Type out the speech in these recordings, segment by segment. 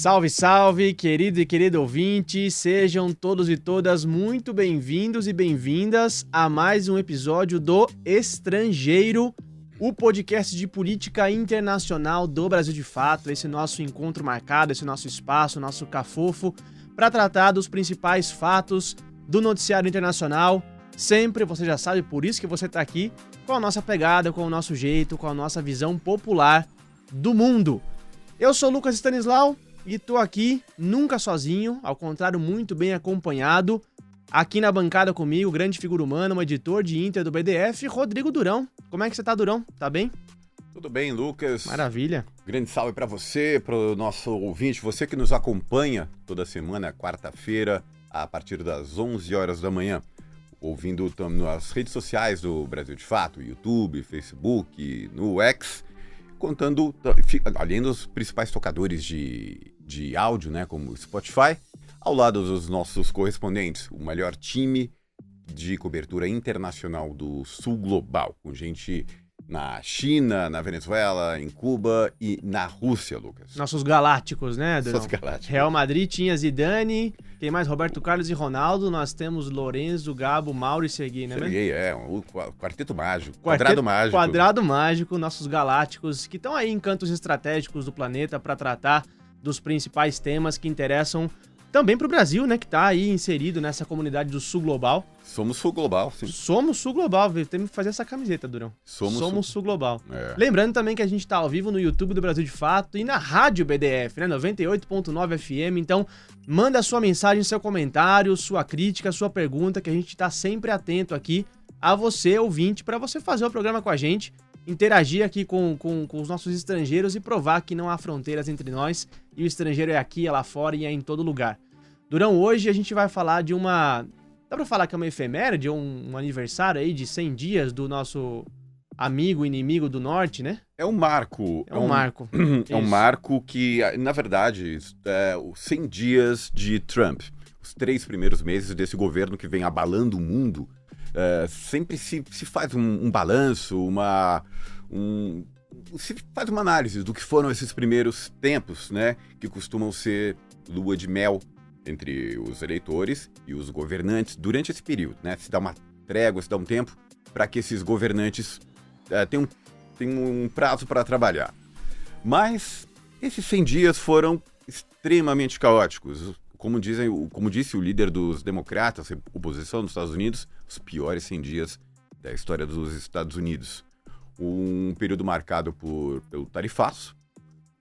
Salve, salve, querido e querido ouvinte, sejam todos e todas muito bem-vindos e bem-vindas a mais um episódio do Estrangeiro, o podcast de política internacional do Brasil de Fato, esse nosso encontro marcado, esse nosso espaço, nosso cafofo, para tratar dos principais fatos do noticiário internacional. Sempre, você já sabe, por isso que você está aqui, com a nossa pegada, com o nosso jeito, com a nossa visão popular do mundo. Eu sou Lucas Stanislau e tô aqui nunca sozinho, ao contrário, muito bem acompanhado. Aqui na bancada comigo, grande figura humana, um editor de Inter do BDF, Rodrigo Durão. Como é que você tá, Durão? Tá bem? Tudo bem, Lucas? Maravilha. Grande salve para você, para o nosso ouvinte, você que nos acompanha toda semana, quarta-feira, a partir das 11 horas da manhã. Ouvindo nas redes sociais do Brasil de Fato, YouTube, Facebook, no X, contando, além dos principais tocadores de áudio, né, como o Spotify, ao lado dos nossos correspondentes, o melhor time de cobertura internacional do Sul Global, com gente na China, na Venezuela, em Cuba e na Rússia, Lucas. Nossos galácticos, né, Durão? Nossos galácticos. Real Madrid tinha Zidane, tem mais Roberto Carlos e Ronaldo, nós temos Lorenzo, Gabo, Mauro e Serguei, né? Serguei, o quarteto mágico, quadrado mágico. Quadrado mágico, nossos galácticos, que estão aí em cantos estratégicos do planeta para tratar dos principais temas que interessam também para o Brasil, né, que está aí inserido nessa comunidade do Sul Global. Somos Sul Global, sim. Somos Sul Global, temos que fazer essa camiseta, Durão. Somos Sul Global. É. Lembrando também que a gente está ao vivo no YouTube do Brasil de Fato e na Rádio BDF, né, 98.9 FM. Então, manda a sua mensagem, seu comentário, sua crítica, sua pergunta, que a gente está sempre atento aqui a você, ouvinte, para você fazer o programa com a gente, interagir aqui com os nossos estrangeiros e provar que não há fronteiras entre nós e o estrangeiro é aqui, é lá fora e é em todo lugar. Durão, hoje a gente vai falar de uma... Dá pra falar que é uma efeméride, um aniversário aí de 100 dias do nosso amigo inimigo do norte, né? É um marco. É um marco. É um marco que, na verdade, é os 100 dias de Trump. Os 3 primeiros meses desse governo que vem abalando o mundo. Sempre se faz um balanço, se faz uma análise do que foram esses primeiros tempos, né? Que costumam ser lua de mel entre os eleitores e os governantes durante esse período, né? Se dá uma trégua, se dá um tempo para que esses governantes tenham um prazo para trabalhar. Mas esses 100 dias foram extremamente caóticos. Como disse o líder dos democratas, oposição dos Estados Unidos, os piores 100 dias da história dos Estados Unidos. Um período marcado pelo tarifaço,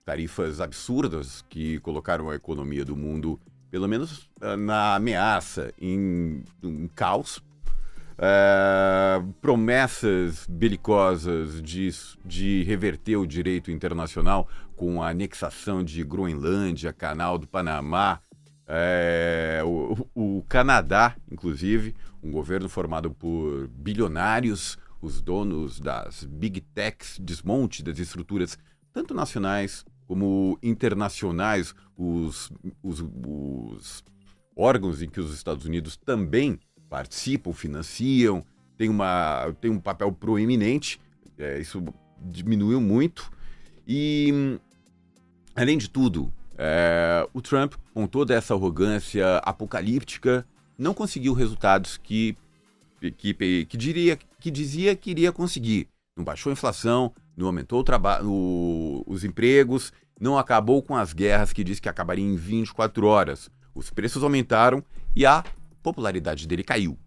tarifas absurdas que colocaram a economia do mundo, pelo menos na ameaça, em caos. Promessas belicosas de reverter o direito internacional com a anexação de Groenlândia, Canal do Panamá, o Canadá, inclusive, um governo formado por bilionários, os donos das big techs, desmonte das estruturas tanto nacionais como internacionais, os órgãos em que os Estados Unidos também participam, financiam, tem um papel proeminente, isso diminuiu muito. E, além de tudo, o Trump, com toda essa arrogância apocalíptica, não conseguiu resultados que dizia que iria conseguir. Não baixou a inflação, não aumentou os empregos, não acabou com as guerras que disse que acabaria em 24 horas. Os preços aumentaram e a popularidade dele caiu.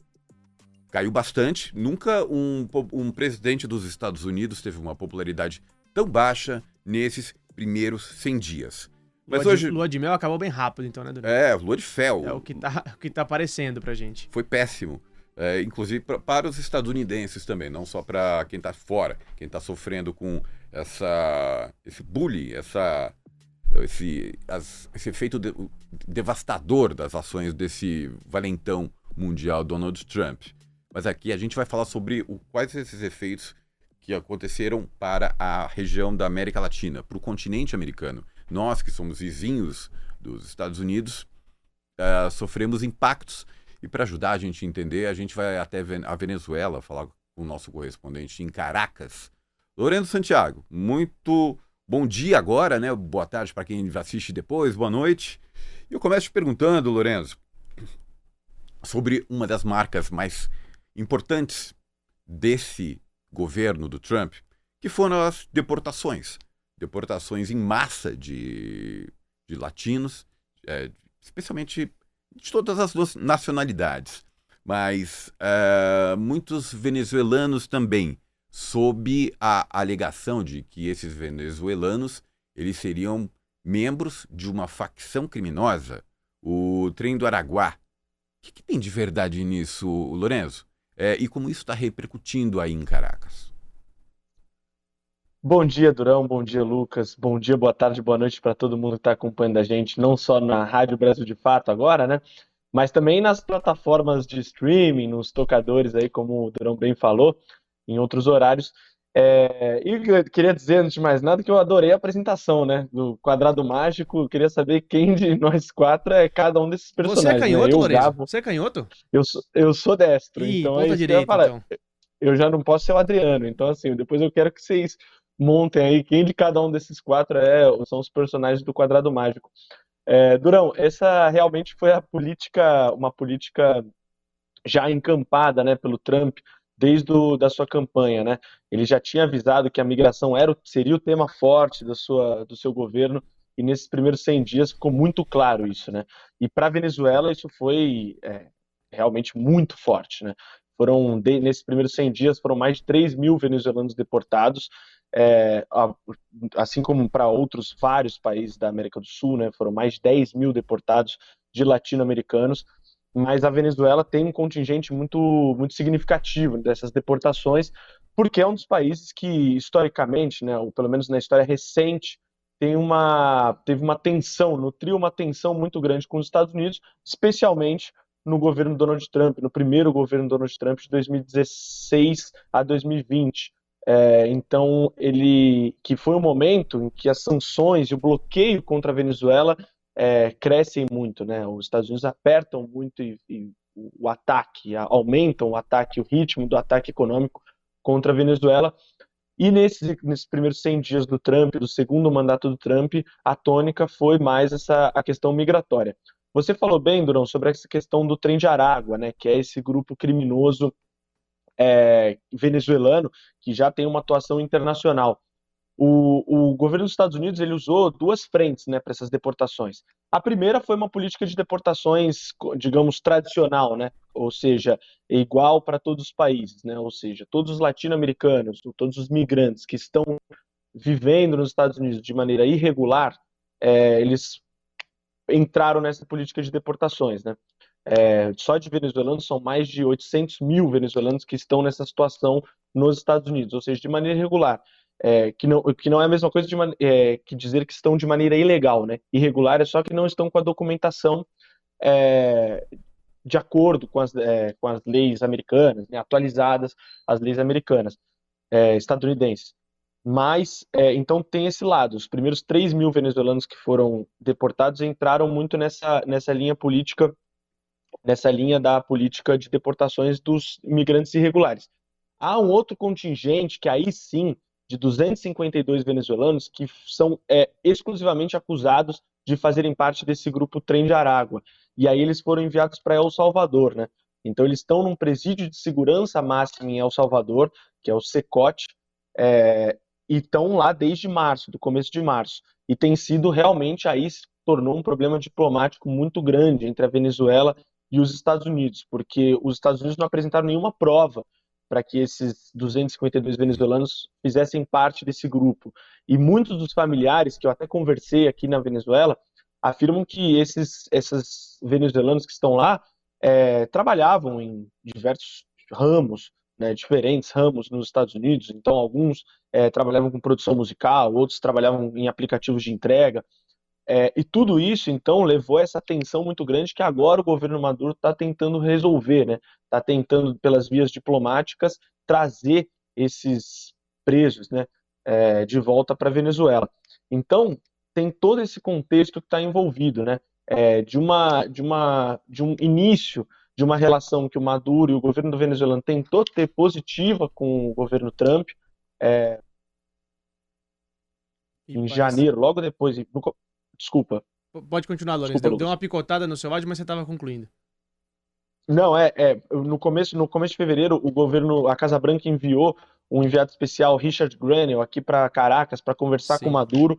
Caiu bastante. Nunca um presidente dos Estados Unidos teve uma popularidade tão baixa nesses primeiros 100 dias. Mas Lua de mel acabou bem rápido, então, né, Durão? Lua de fel. É o que tá aparecendo pra gente. Foi péssimo. Inclusive para os estadunidenses também, não só para quem está fora, quem está sofrendo com esse bullying, esse efeito devastador das ações desse valentão mundial Donald Trump. Mas aqui a gente vai falar sobre quais esses efeitos que aconteceram para a região da América Latina, para o continente americano. Nós, que somos vizinhos dos Estados Unidos, sofremos impactos. E para ajudar a gente a entender, a gente vai até a Venezuela falar com o nosso correspondente em Caracas, Lorenzo Santiago. Muito bom dia agora, né? Boa tarde para quem assiste depois, boa noite. E eu começo te perguntando, Lorenzo, sobre uma das marcas mais importantes desse governo do Trump, que foram as deportações. Deportações em massa de latinos, especialmente de todas as nacionalidades, mas muitos venezuelanos também, sob a alegação de que esses venezuelanos eles seriam membros de uma facção criminosa, o Trem do Araguá. O que tem de verdade nisso, Lorenzo? E como isso está repercutindo aí em Caracas? Bom dia, Durão. Bom dia, Lucas. Bom dia, boa tarde, boa noite para todo mundo que está acompanhando a gente, não só na Rádio Brasil de Fato agora, né? Mas também nas plataformas de streaming, nos tocadores aí, como o Durão bem falou, em outros horários. E eu queria dizer, antes de mais nada, que eu adorei a apresentação, né? Do Quadrado Mágico. Eu queria saber quem de nós quatro é cada um desses Você é personagens, né? canhoto, Eu, Lorenzo? Gabo, Você é canhoto? eu sou destro, Ih, então é ponta isso que eu ia direita, falar. então. Eu já não posso ser o Adriano. Então, assim, depois eu quero que vocês montem aí quem de cada um desses quatro são os personagens do Quadrado Mágico. Durão, essa realmente foi uma política já encampada, né, pelo Trump da sua campanha, né? Ele já tinha avisado que a migração seria o tema forte do seu governo, e nesses primeiros 100 dias ficou muito claro isso, né? E para a Venezuela isso foi realmente muito forte, né? Nesses primeiros 100 dias foram mais de 3 mil venezuelanos deportados, assim como para outros vários países da América do Sul, né? Foram mais de 10 mil deportados de latino-americanos, mas a Venezuela tem um contingente muito, muito significativo dessas deportações, porque é um dos países que, historicamente, né, ou pelo menos na história recente, teve uma tensão, nutriu uma tensão muito grande com os Estados Unidos, especialmente no governo Donald Trump, no primeiro governo Donald Trump de 2016 a 2020. Então, que foi um momento em que as sanções e o bloqueio contra a Venezuela crescem muito, né? Os Estados Unidos apertam muito e o ataque, aumentam o ataque, o ritmo do ataque econômico contra a Venezuela. E nesses primeiros 100 dias do Trump, do segundo mandato do Trump, a tônica foi mais a questão migratória. Você falou bem, Durão, sobre essa questão do Trem de Aragua, né? Que é esse grupo criminoso venezuelano que já tem uma atuação internacional. O governo dos Estados Unidos ele usou duas frentes, né, para essas deportações. A primeira foi uma política de deportações, digamos, tradicional, né, ou seja, igual para todos os países, né, ou seja, todos os latino-americanos, todos os migrantes que estão vivendo nos Estados Unidos de maneira irregular, eles entraram nessa política de deportações, né. Só de venezuelanos são mais de 800 mil venezuelanos que estão nessa situação nos Estados Unidos, ou seja, de maneira irregular. Que não é a mesma coisa que dizer que estão de maneira ilegal, né? Irregular é só que não estão com a documentação de acordo com as leis americanas, né? Atualizadas as leis americanas, estadunidenses. Mas, então tem esse lado. Os primeiros 3 mil venezuelanos que foram deportados entraram muito nessa linha política, nessa linha da política de deportações dos imigrantes irregulares. Há um outro contingente que aí sim, de 252 venezuelanos, que são exclusivamente acusados de fazerem parte desse grupo Trem de Aragua. E aí eles foram enviados para El Salvador, né? Então eles estão num presídio de segurança máxima em El Salvador, que é o Secote, e estão lá desde março, do começo de março. E tem sido realmente, aí se tornou um problema diplomático muito grande entre a Venezuela e os Estados Unidos, porque os Estados Unidos não apresentaram nenhuma prova para que esses 252 venezuelanos fizessem parte desse grupo. E muitos dos familiares, que eu até conversei aqui na Venezuela, afirmam que esses venezuelanos que estão lá trabalhavam em diversos ramos, né, diferentes ramos nos Estados Unidos. Então, alguns trabalhavam com produção musical, outros trabalhavam em aplicativos de entrega. E tudo isso, então, levou a essa tensão muito grande que agora o governo Maduro está tentando resolver, né? Está tentando, pelas vias diplomáticas, trazer esses presos, né, de volta para a Venezuela. Então, tem todo esse contexto que está envolvido, né? De um início de uma relação que o Maduro e o governo do venezuelano tentou ter positiva com o governo Trump, em janeiro, logo depois. Desculpa. Pode continuar, Lourenço. Desculpa, Deu uma picotada no seu áudio, mas você estava concluindo. Não, no começo de fevereiro, a Casa Branca enviou um enviado especial, Richard Grenell, aqui para Caracas, para conversar com o Sim. Maduro,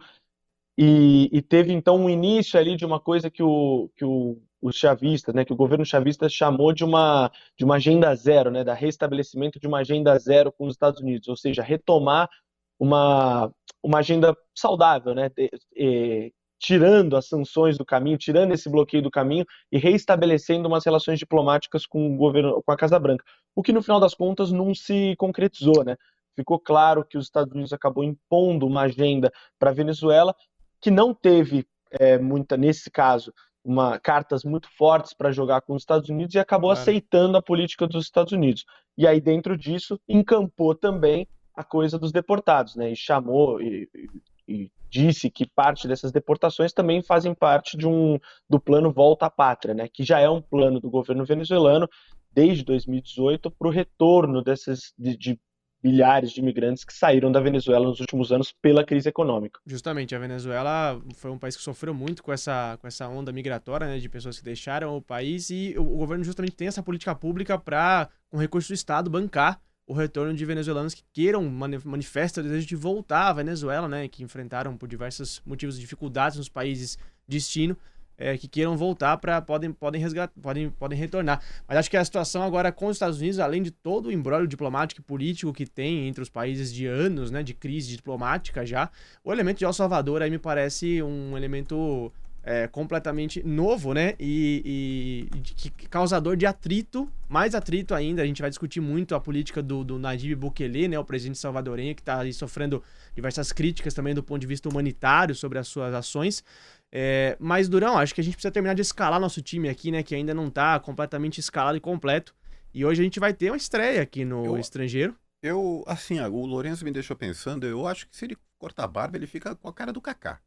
e teve então um início ali de uma coisa que os chavistas, né, que o governo chavista chamou de uma agenda zero, né, da restabelecimento de uma agenda zero com os Estados Unidos, ou seja, retomar uma agenda saudável, né, tirando as sanções do caminho, tirando esse bloqueio do caminho e reestabelecendo umas relações diplomáticas com o governo, com a Casa Branca. O que no final das contas não se concretizou, né? Ficou claro que os Estados Unidos acabou impondo uma agenda para a Venezuela que não teve nesse caso, cartas muito fortes para jogar com os Estados Unidos e acabou aceitando a política dos Estados Unidos. E aí dentro disso encampou também a coisa dos deportados, né? E chamou e disse que parte dessas deportações também fazem parte do plano Volta à Pátria, né, que já é um plano do governo venezuelano desde 2018 para o retorno de milhares de imigrantes que saíram da Venezuela nos últimos anos pela crise econômica. Justamente, a Venezuela foi um país que sofreu muito com essa onda migratória, né, de pessoas que deixaram o país, e o governo justamente tem essa política pública para, com recursos do Estado, bancar o retorno de venezuelanos que queiram, manifestam o desejo de voltar à Venezuela, né, que enfrentaram por diversos motivos dificuldades nos países de destino, que queiram voltar podem retornar. Mas acho que a situação agora com os Estados Unidos, além de todo o imbróglio diplomático e político que tem entre os países de anos, né, de crise diplomática já, o elemento de El Salvador aí me parece um elemento completamente novo, né, e causador de atrito, mais atrito ainda. A gente vai discutir muito a política do Nayib Bukele, né, o presidente salvadorenho, que está sofrendo diversas críticas também do ponto de vista humanitário sobre as suas ações. Mas, Durão, acho que a gente precisa terminar de escalar nosso time aqui, né, que ainda não está completamente escalado e completo, e hoje a gente vai ter uma estreia aqui no Estrangeiro. Assim, o Lourenço me deixou pensando, eu acho que se ele cortar a barba, ele fica com a cara do Kaká.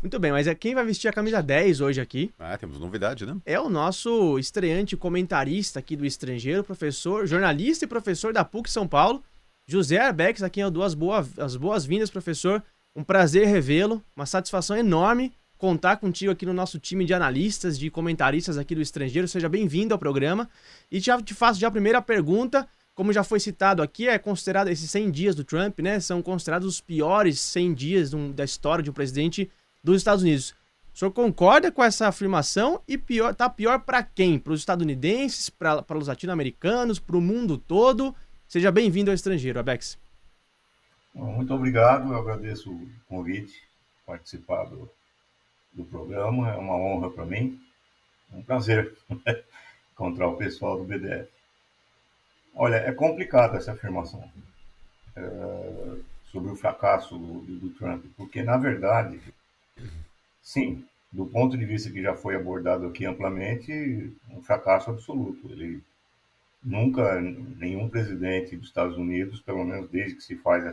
Muito bem, mas quem vai vestir a camisa 10 hoje aqui? Temos novidade, né? É o nosso estreante comentarista aqui do Estrangeiro, professor, jornalista e professor da PUC São Paulo, José Arbex. Aqui eu dou as boas-vindas, professor. Um prazer revê-lo, uma satisfação enorme contar contigo aqui no nosso time de analistas, de comentaristas aqui do Estrangeiro. Seja bem-vindo ao programa. E já te faço já a primeira pergunta. Como já foi citado aqui, é considerado esses 100 dias do Trump, né? São considerados os piores 100 dias da história de um presidente dos Estados Unidos. O senhor concorda com essa afirmação? E tá pior para quem? Para os estadunidenses, para os latino-americanos, para o mundo todo? Seja bem-vindo ao Estrangeiro, Abex. Muito obrigado, eu agradeço o convite, participar do programa, é uma honra para mim, é um prazer encontrar o pessoal do BDF. Olha, é complicada essa afirmação sobre o fracasso do Trump, porque, na verdade, sim, do ponto de vista que já foi abordado aqui amplamente, um fracasso absoluto. Ele nunca, nenhum presidente dos Estados Unidos, pelo menos desde que se faz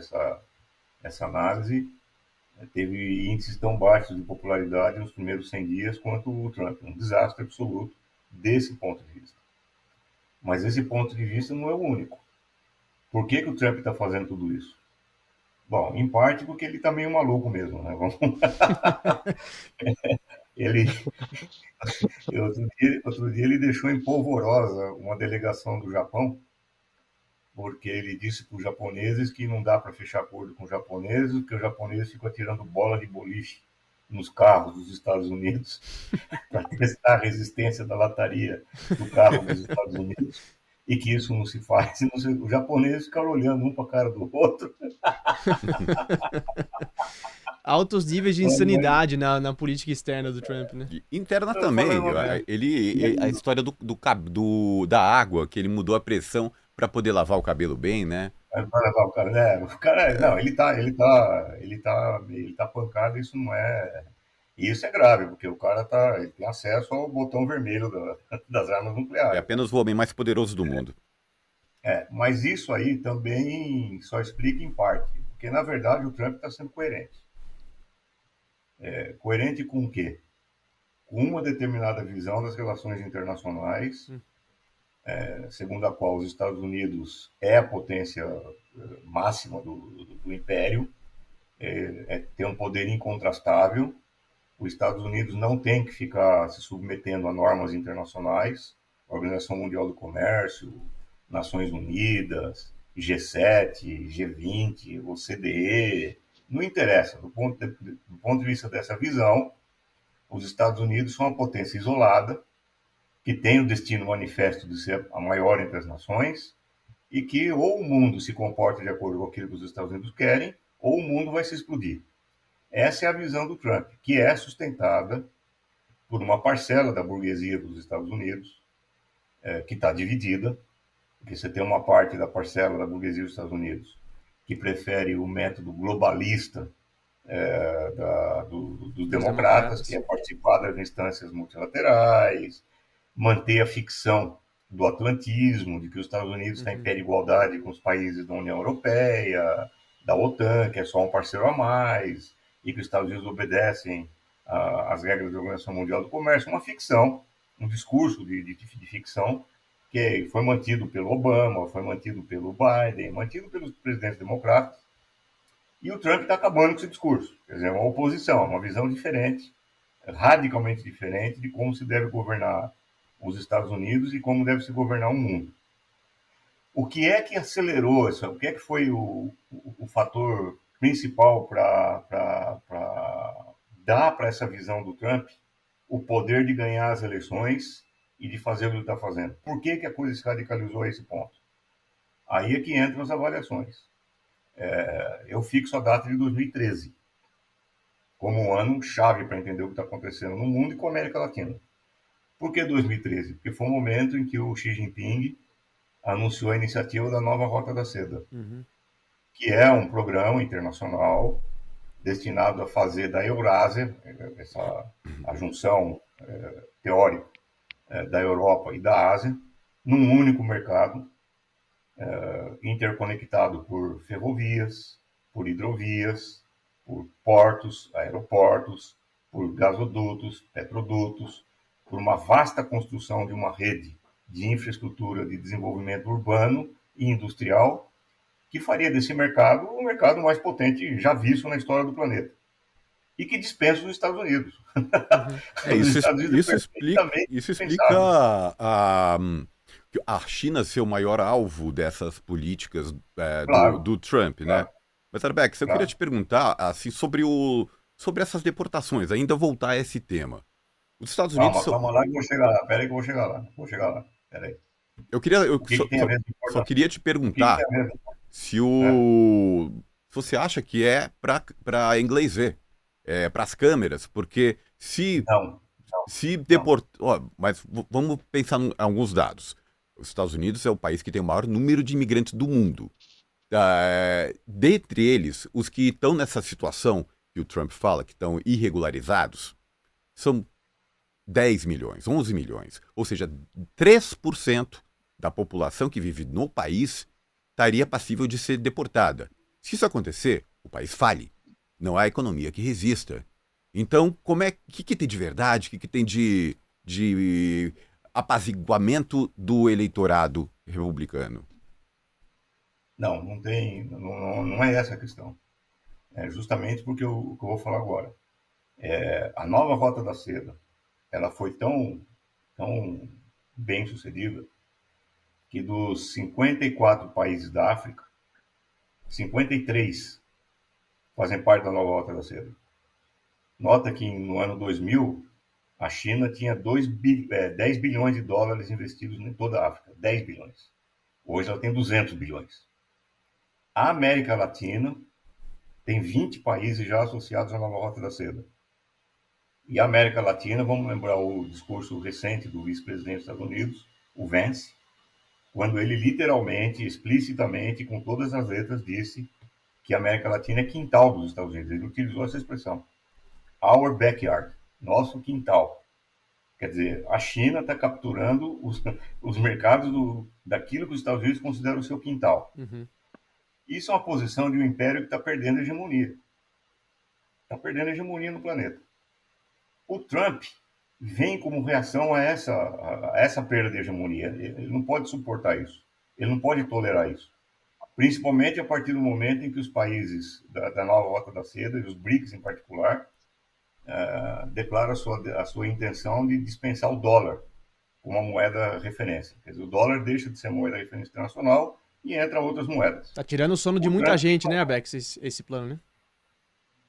essa análise, teve índices tão baixos de popularidade nos primeiros 100 dias quanto o Trump. Um desastre absoluto desse ponto de vista. Mas esse ponto de vista não é o único. Por que o Trump está fazendo tudo isso? Bom, em parte porque ele está meio maluco mesmo, né? Outro dia ele deixou em polvorosa uma delegação do Japão, porque ele disse para os japoneses que não dá para fechar acordo com os japoneses, porque os japoneses ficam atirando bola de boliche nos carros dos Estados Unidos para testar a resistência da lataria do carro dos Estados Unidos, e que isso não se faz. Os japoneses ficaram olhando um para a cara do outro. Altos níveis de insanidade na política externa do Trump, né? Interna também. A história da água, que ele mudou a pressão para poder lavar o cabelo bem, né? Para lavar o cabelo, né? O cara, não, ele tá pancado, isso não é... Isso é grave, porque o cara ele tem acesso ao botão vermelho das armas nucleares. É apenas o homem mais poderoso do mundo. Mas isso aí também só explica em parte, porque na verdade o Trump está sendo coerente. Coerente com o quê? Com uma determinada visão das relações internacionais, segundo a qual os Estados Unidos é a potência máxima do império, tem um poder incontrastável. Os Estados Unidos não tem que ficar se submetendo a normas internacionais, Organização Mundial do Comércio, Nações Unidas, G7, G20, OCDE, não interessa. Do ponto de vista dessa visão, os Estados Unidos são uma potência isolada, que tem o destino manifesto de ser a maior entre as nações, e que ou o mundo se comporta de acordo com aquilo que os Estados Unidos querem, ou o mundo vai se explodir. Essa é a visão do Trump, que é sustentada por uma parcela da burguesia dos Estados Unidos, que está dividida, porque você tem uma parte da parcela da burguesia dos Estados Unidos que prefere o método globalista dos democratas, que é participar das instâncias multilaterais, manter a ficção do atlantismo, de que os Estados Unidos está em pé de igualdade com os países da União Europeia, da OTAN, que é só um parceiro a mais, e que os Estados Unidos obedecem às regras da Organização Mundial do Comércio, uma ficção, um discurso de ficção que foi mantido pelo Obama, foi mantido pelo Biden, mantido pelos presidentes democratas, e o Trump está acabando com esse discurso. Quer dizer, é uma oposição, uma visão diferente, radicalmente diferente de como se deve governar os Estados Unidos e como deve se governar o mundo. O que é que acelerou isso? O que é que foi o fator principal para dar para essa visão do Trump o poder de ganhar as eleições e de fazer o que ele está fazendo? Por que a coisa se radicalizou a esse ponto? Aí é que entram as avaliações. Eu fixo a data de 2013 como um ano chave para entender o que está acontecendo no mundo e com a América Latina. Por que 2013? Porque foi um momento em que o Xi Jinping anunciou a iniciativa da Nova Rota da Seda, que é um programa internacional destinado a fazer da Eurásia, a junção teórica da Europa e da Ásia, num único mercado, interconectado por ferrovias, por hidrovias, por portos, aeroportos, por gasodutos, petrodutos, por uma vasta construção de uma rede de infraestrutura de desenvolvimento urbano e industrial, que faria desse mercado o mercado mais potente já visto na história do planeta. E que dispensa os Estados Unidos. Isso explica a China ser o maior alvo dessas políticas do Trump, né? Mas, Arbex, eu queria te perguntar assim, sobre essas deportações, ainda voltar a esse tema. Os Estados Unidos Calma lá que eu vou chegar lá. Peraí que eu vou chegar lá. Peraí. Só queria te perguntar se você acha que é para inglês ver, para as câmeras, porque se deportar... Mas vamos pensar em alguns dados. Os Estados Unidos é o país que tem o maior número de imigrantes do mundo. Dentre eles, os que estão nessa situação que o Trump fala, que estão irregularizados, são 10 milhões, 11 milhões. Ou seja, 3% da população que vive no país estaria passível de ser deportada. Se isso acontecer, o país fale. Não há economia que resista. Então, o que tem de verdade, o que tem de apaziguamento do eleitorado republicano? Não tem, não é essa a questão. É justamente porque o que eu vou falar agora. A nova Rota da Seda, ela foi tão bem sucedida que dos 54 países da África, 53 fazem parte da nova Rota da Seda. Nota que no ano 2000, a China tinha 10 bilhões de dólares investidos em toda a África, 10 bilhões. Hoje ela tem 200 bilhões. A América Latina tem 20 países já associados à nova Rota da Seda. E a América Latina, vamos lembrar o discurso recente do vice-presidente dos Estados Unidos, o Vance, quando ele literalmente, explicitamente, com todas as letras, disse que a América Latina é quintal dos Estados Unidos. Ele utilizou essa expressão. Our backyard, nosso quintal. Quer dizer, a China está capturando os mercados daquilo que os Estados Unidos consideram o seu quintal. Isso é uma posição de um império que está perdendo a hegemonia. Está perdendo a hegemonia no planeta. O Trump vem como reação a essa perda de hegemonia. Ele não pode suportar isso. Ele não pode tolerar isso. principalmente a partir do momento em que os países da nova Rota da Seda, e os BRICS em particular, declaram a sua intenção de dispensar o dólar como uma moeda referência. Quer dizer, o dólar deixa de ser moeda referência internacional e entra outras moedas. Tá tirando o sono de muita gente, né, Abex, esse plano, né?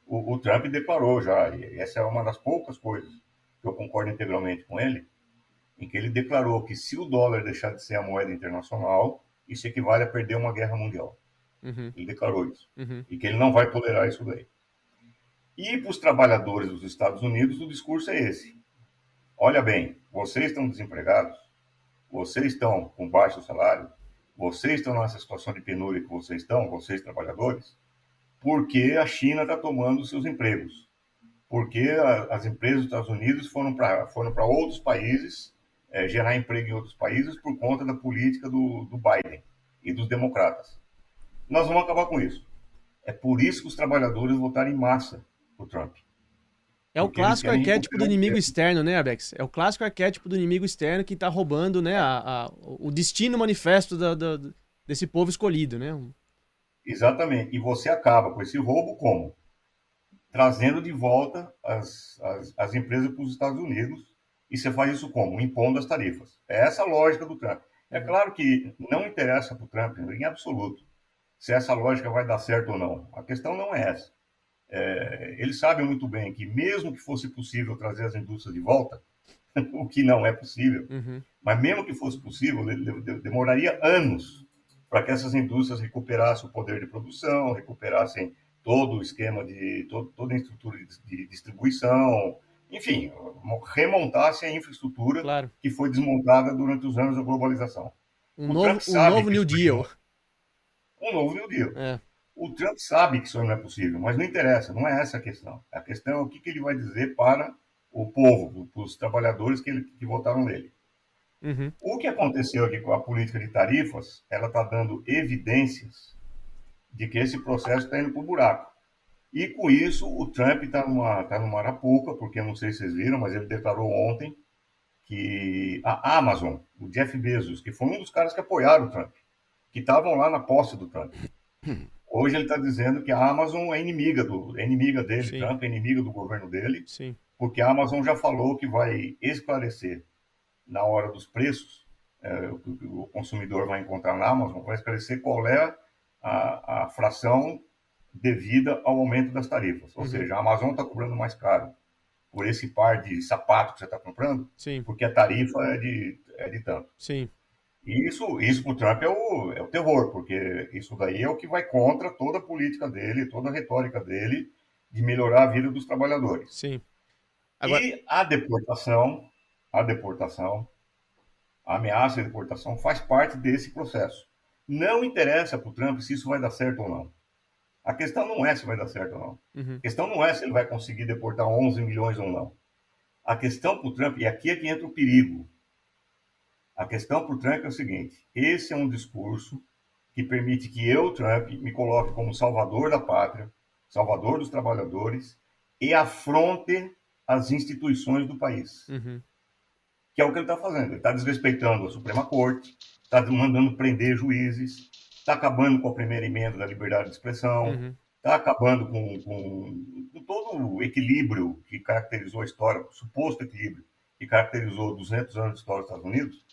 O Trump declarou já, e essa é uma das poucas coisas que eu concordo integralmente com ele, em que ele declarou que se o dólar deixar de ser a moeda internacional, isso equivale a perder uma guerra mundial. Ele declarou isso. E que ele não vai tolerar isso daí. E para os trabalhadores dos Estados Unidos, o discurso é esse. Olha bem, vocês estão desempregados, vocês estão com baixo salário, vocês estão nessa situação de penúria que vocês estão, vocês trabalhadores, porque a China está tomando os seus empregos. Porque as empresas dos Estados Unidos foram para outros países, gerar emprego em outros países por conta da política do Biden e dos democratas. Nós vamos acabar com isso. É por isso que os trabalhadores votaram em massa pro Trump. É o clássico arquétipo do inimigo externo, né, Abex? É o clássico arquétipo do inimigo externo que está roubando, né, o destino manifesto desse povo escolhido, né? Exatamente. E você acaba com esse roubo como? Trazendo de volta as empresas para os Estados Unidos. E você faz isso como? Impondo as tarifas. É essa a lógica do Trump. É claro que não interessa para o Trump, em absoluto, se essa lógica vai dar certo ou não. A questão não é essa. Eles sabem muito bem que mesmo que fosse possível trazer as indústrias de volta, o que não é possível, mas mesmo que fosse possível, demoraria anos para que essas indústrias recuperassem o poder de produção, recuperassem todo o esquema toda a estrutura de distribuição, enfim, remontassem a infraestrutura que foi desmontada durante os anos da globalização. Um novo New Deal. Um novo New Deal. O Trump sabe que isso não é possível, mas não interessa, não é essa a questão. A questão é o que ele vai dizer para o povo, para os trabalhadores que votaram nele. O que aconteceu aqui com a política de tarifas, ela está dando evidências de que esse processo está indo para o buraco. E com isso, o Trump está numa arapuca, porque eu não sei se vocês viram, mas ele declarou ontem que a Amazon, o Jeff Bezos, que foi um dos caras que apoiaram o Trump, que estavam lá na posse do Trump, hoje ele está dizendo que a Amazon é inimiga dele, Sim. Trump é inimiga do governo dele, Sim. porque a Amazon já falou que vai esclarecer na hora dos preços, o consumidor vai encontrar na Amazon, vai esclarecer qual é a fração devida ao aumento das tarifas. Ou seja, a Amazon está cobrando mais caro por esse par de sapato que você está comprando, Sim. porque a tarifa é de tanto. Sim. E isso para o Trump é o terror, porque isso daí é o que vai contra toda a política dele, toda a retórica dele de melhorar a vida dos trabalhadores. Sim. Agora... E a deportação, a ameaça de deportação faz parte desse processo. Não interessa para o Trump se isso vai dar certo ou não. A questão não é se vai dar certo ou não. A questão não é se ele vai conseguir deportar 11 milhões ou não. A questão para o Trump, e aqui é que entra o perigo, a questão para o Trump é o seguinte: esse é um discurso que permite que eu, Trump, me coloque como salvador da pátria, salvador dos trabalhadores e afronte as instituições do país. Que é o que ele está fazendo. Ele está desrespeitando a Suprema Corte, está mandando prender juízes, está acabando com a primeira emenda da liberdade de expressão, está acabando com todo o equilíbrio que caracterizou a história, o suposto equilíbrio que caracterizou 200 anos de história dos Estados Unidos.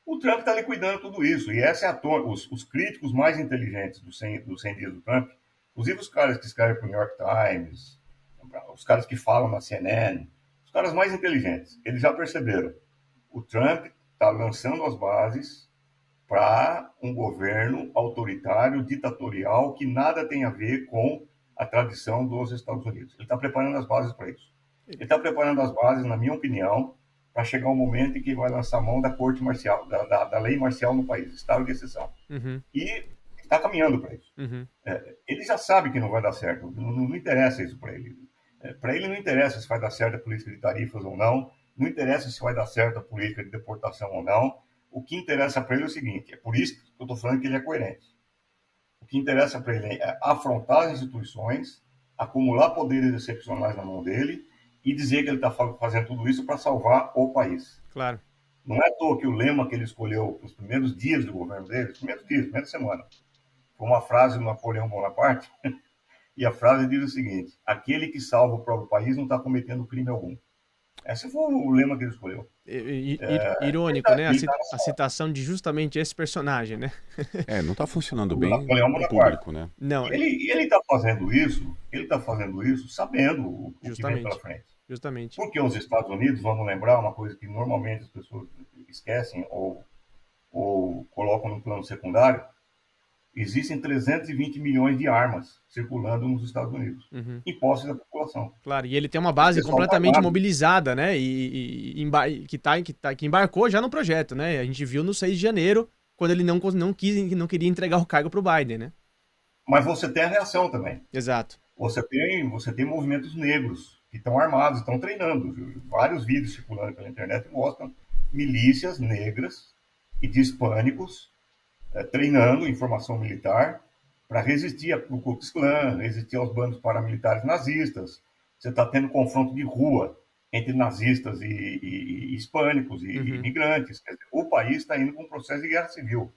O Trump está liquidando tudo isso. E essa é os críticos mais inteligentes dos 100 dias do Trump, inclusive os caras que escrevem para o New York Times, os caras que falam na CNN, os caras mais inteligentes, eles já perceberam. O Trump está lançando as bases para um governo autoritário, ditatorial, que nada tem a ver com a tradição dos Estados Unidos. Ele está preparando as bases para isso. Ele está preparando as bases, na minha opinião, para chegar um momento em que vai lançar a mão da corte marcial, da lei marcial no país, estado de exceção. E está caminhando para isso. Ele já sabe que não vai dar certo, não interessa isso para ele. Para ele não interessa se vai dar certo a política de tarifas ou não, não interessa se vai dar certo a política de deportação ou não. O que interessa para ele é o seguinte: é por isso que eu estou falando que ele é coerente. O que interessa para ele é afrontar as instituições, acumular poderes excepcionais na mão dele e dizer que ele está fazendo tudo isso para salvar o país. Claro. Não é à toa que o lema que ele escolheu para os primeiros dias do governo dele, os primeiros dias, primeira semana, com uma frase do Napoleão Bonaparte, e a frase diz o seguinte: aquele que salva o próprio país não está cometendo crime algum. Esse foi o lema que ele escolheu. Irônico, né? A citação de justamente esse personagem, né? Não está funcionando bem Napoleão no Bonaparte. público, né? Não, ele está fazendo isso sabendo o que vem pela frente. Justamente. Porque os Estados Unidos, vamos lembrar, uma coisa que normalmente as pessoas esquecem ou colocam no plano secundário, existem 320 milhões de armas circulando nos Estados Unidos, em posse da população. Claro, e ele tem uma base completamente mobilizada, né? Que embarcou já no projeto, né? A gente viu no 6 de janeiro, quando ele não queria entregar o cargo para o Biden, né? Mas você tem a reação também. Exato. Você tem movimentos negros que estão armados, estão treinando. Vários vídeos circulando pela internet mostram milícias negras e de hispânicos treinando em formação militar para resistir ao Ku Klux Klan, resistir aos bandos paramilitares nazistas. Você está tendo confronto de rua entre nazistas e hispânicos e imigrantes. Quer dizer, o país está indo com um processo de guerra civil.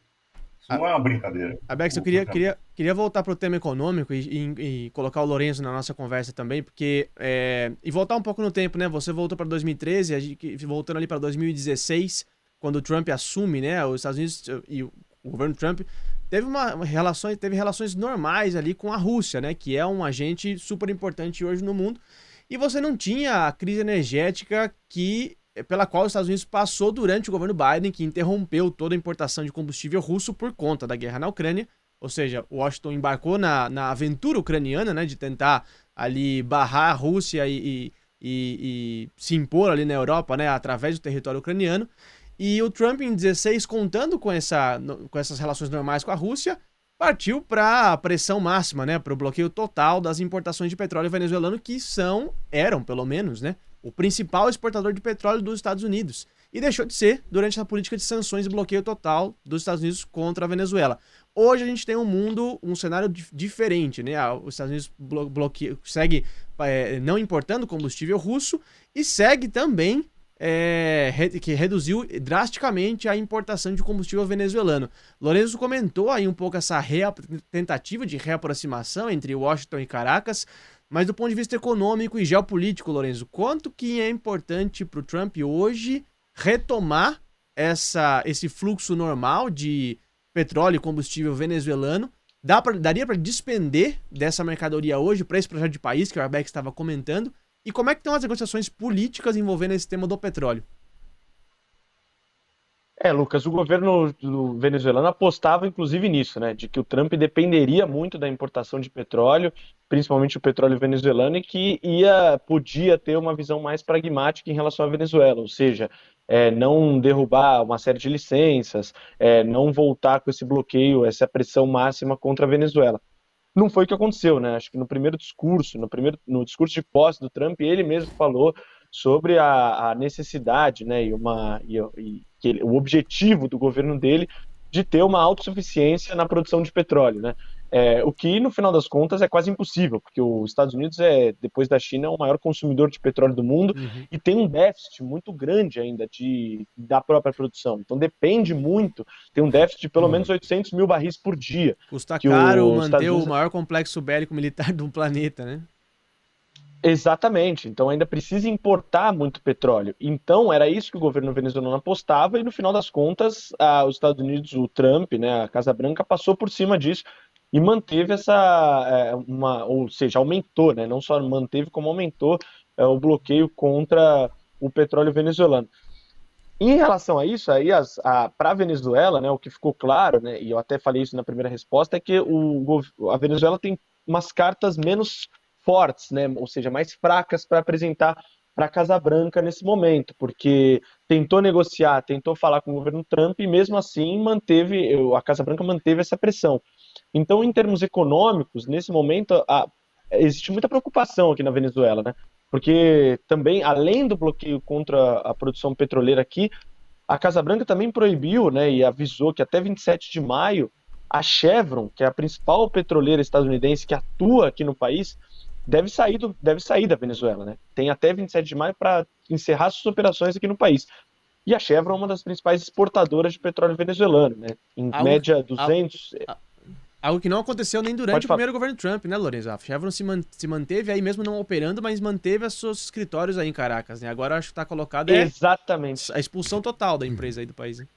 Isso não é uma brincadeira. Abex, eu queria voltar para o tema econômico e colocar o Lourenço na nossa conversa também, porque e voltar um pouco no tempo, né? Você voltou para 2013, voltando ali para 2016, quando o Trump assume, né? Os Estados Unidos e o governo Trump teve relações normais ali com a Rússia, né? Que é um agente super importante hoje no mundo. E você não tinha a crise energética pela qual os Estados Unidos passou durante o governo Biden, que interrompeu toda a importação de combustível russo por conta da guerra na Ucrânia. Ou seja, Washington embarcou na aventura ucraniana, né? De tentar ali barrar a Rússia e se impor ali na Europa, né? Através do território ucraniano. E o Trump, em 16, contando com essas relações normais com a Rússia, partiu para a pressão máxima, né, para o bloqueio total das importações de petróleo venezuelano, que eram, pelo menos, né, o principal exportador de petróleo dos Estados Unidos. E deixou de ser durante a política de sanções e bloqueio total dos Estados Unidos contra a Venezuela. Hoje a gente tem um cenário diferente, né? Os Estados Unidos segue não importando combustível russo e segue também que reduziu drasticamente a importação de combustível venezuelano. Lourenço comentou aí um pouco essa tentativa de reaproximação entre Washington e Caracas, mas do ponto de vista econômico e geopolítico, Lourenço, quanto que é importante para o Trump hoje retomar esse fluxo normal de petróleo e combustível venezuelano? Daria para despender dessa mercadoria hoje para esse projeto de país que o Arbex estava comentando? E como é que estão as negociações políticas envolvendo esse tema do petróleo? Lucas, o governo do venezuelano apostava inclusive nisso, né, de que o Trump dependeria muito da importação de petróleo, principalmente o petróleo venezuelano, e que podia ter uma visão mais pragmática em relação à Venezuela, ou seja, não derrubar uma série de licenças, não voltar com esse bloqueio, essa pressão máxima contra a Venezuela. Não foi o que aconteceu, né? Acho que no primeiro discurso, no discurso de posse do Trump, ele mesmo falou sobre a necessidade, né, o objetivo do governo dele de ter uma autossuficiência na produção de petróleo, né? O que, no final das contas, é quase impossível, porque os Estados Unidos, depois da China, é o maior consumidor de petróleo do mundo e tem um déficit muito grande ainda da própria produção. Então, depende muito, tem um déficit de pelo menos 800 mil barris por dia. Custa caro manter o maior complexo bélico militar do planeta, né? Exatamente, então ainda precisa importar muito petróleo. Então era isso que o governo venezuelano apostava e no final das contas os Estados Unidos, o Trump, né, a Casa Branca passou por cima disso e manteve ou seja, aumentou, né, não só manteve como aumentou o bloqueio contra o petróleo venezuelano. Em relação a isso, aí para a Venezuela, né, o que ficou claro, né, e eu até falei isso na primeira resposta, é que a Venezuela tem umas cartas menos fortes, né, ou seja, mais fracas para apresentar para a Casa Branca nesse momento, porque tentou negociar, tentou falar com o governo Trump e mesmo assim a Casa Branca manteve essa pressão. Então, em termos econômicos, nesse momento, existe muita preocupação aqui na Venezuela, né, porque também, além do bloqueio contra a produção petroleira aqui, a Casa Branca também proibiu, né, e avisou que até 27 de maio, a Chevron, que é a principal petroleira estadunidense que atua aqui no país, deve sair da Venezuela, né? Tem até 27 de maio para encerrar suas operações aqui no país. E a Chevron é uma das principais exportadoras de petróleo venezuelano, né? Em média 200... Algo que não aconteceu nem durante Pode o falar. primeiro governo Trump, né, Lourenço? A Chevron se manteve aí mesmo não operando, mas manteve os seus escritórios aí em Caracas, né? Agora acho que tá colocado Exatamente. a expulsão total da empresa aí do país, né?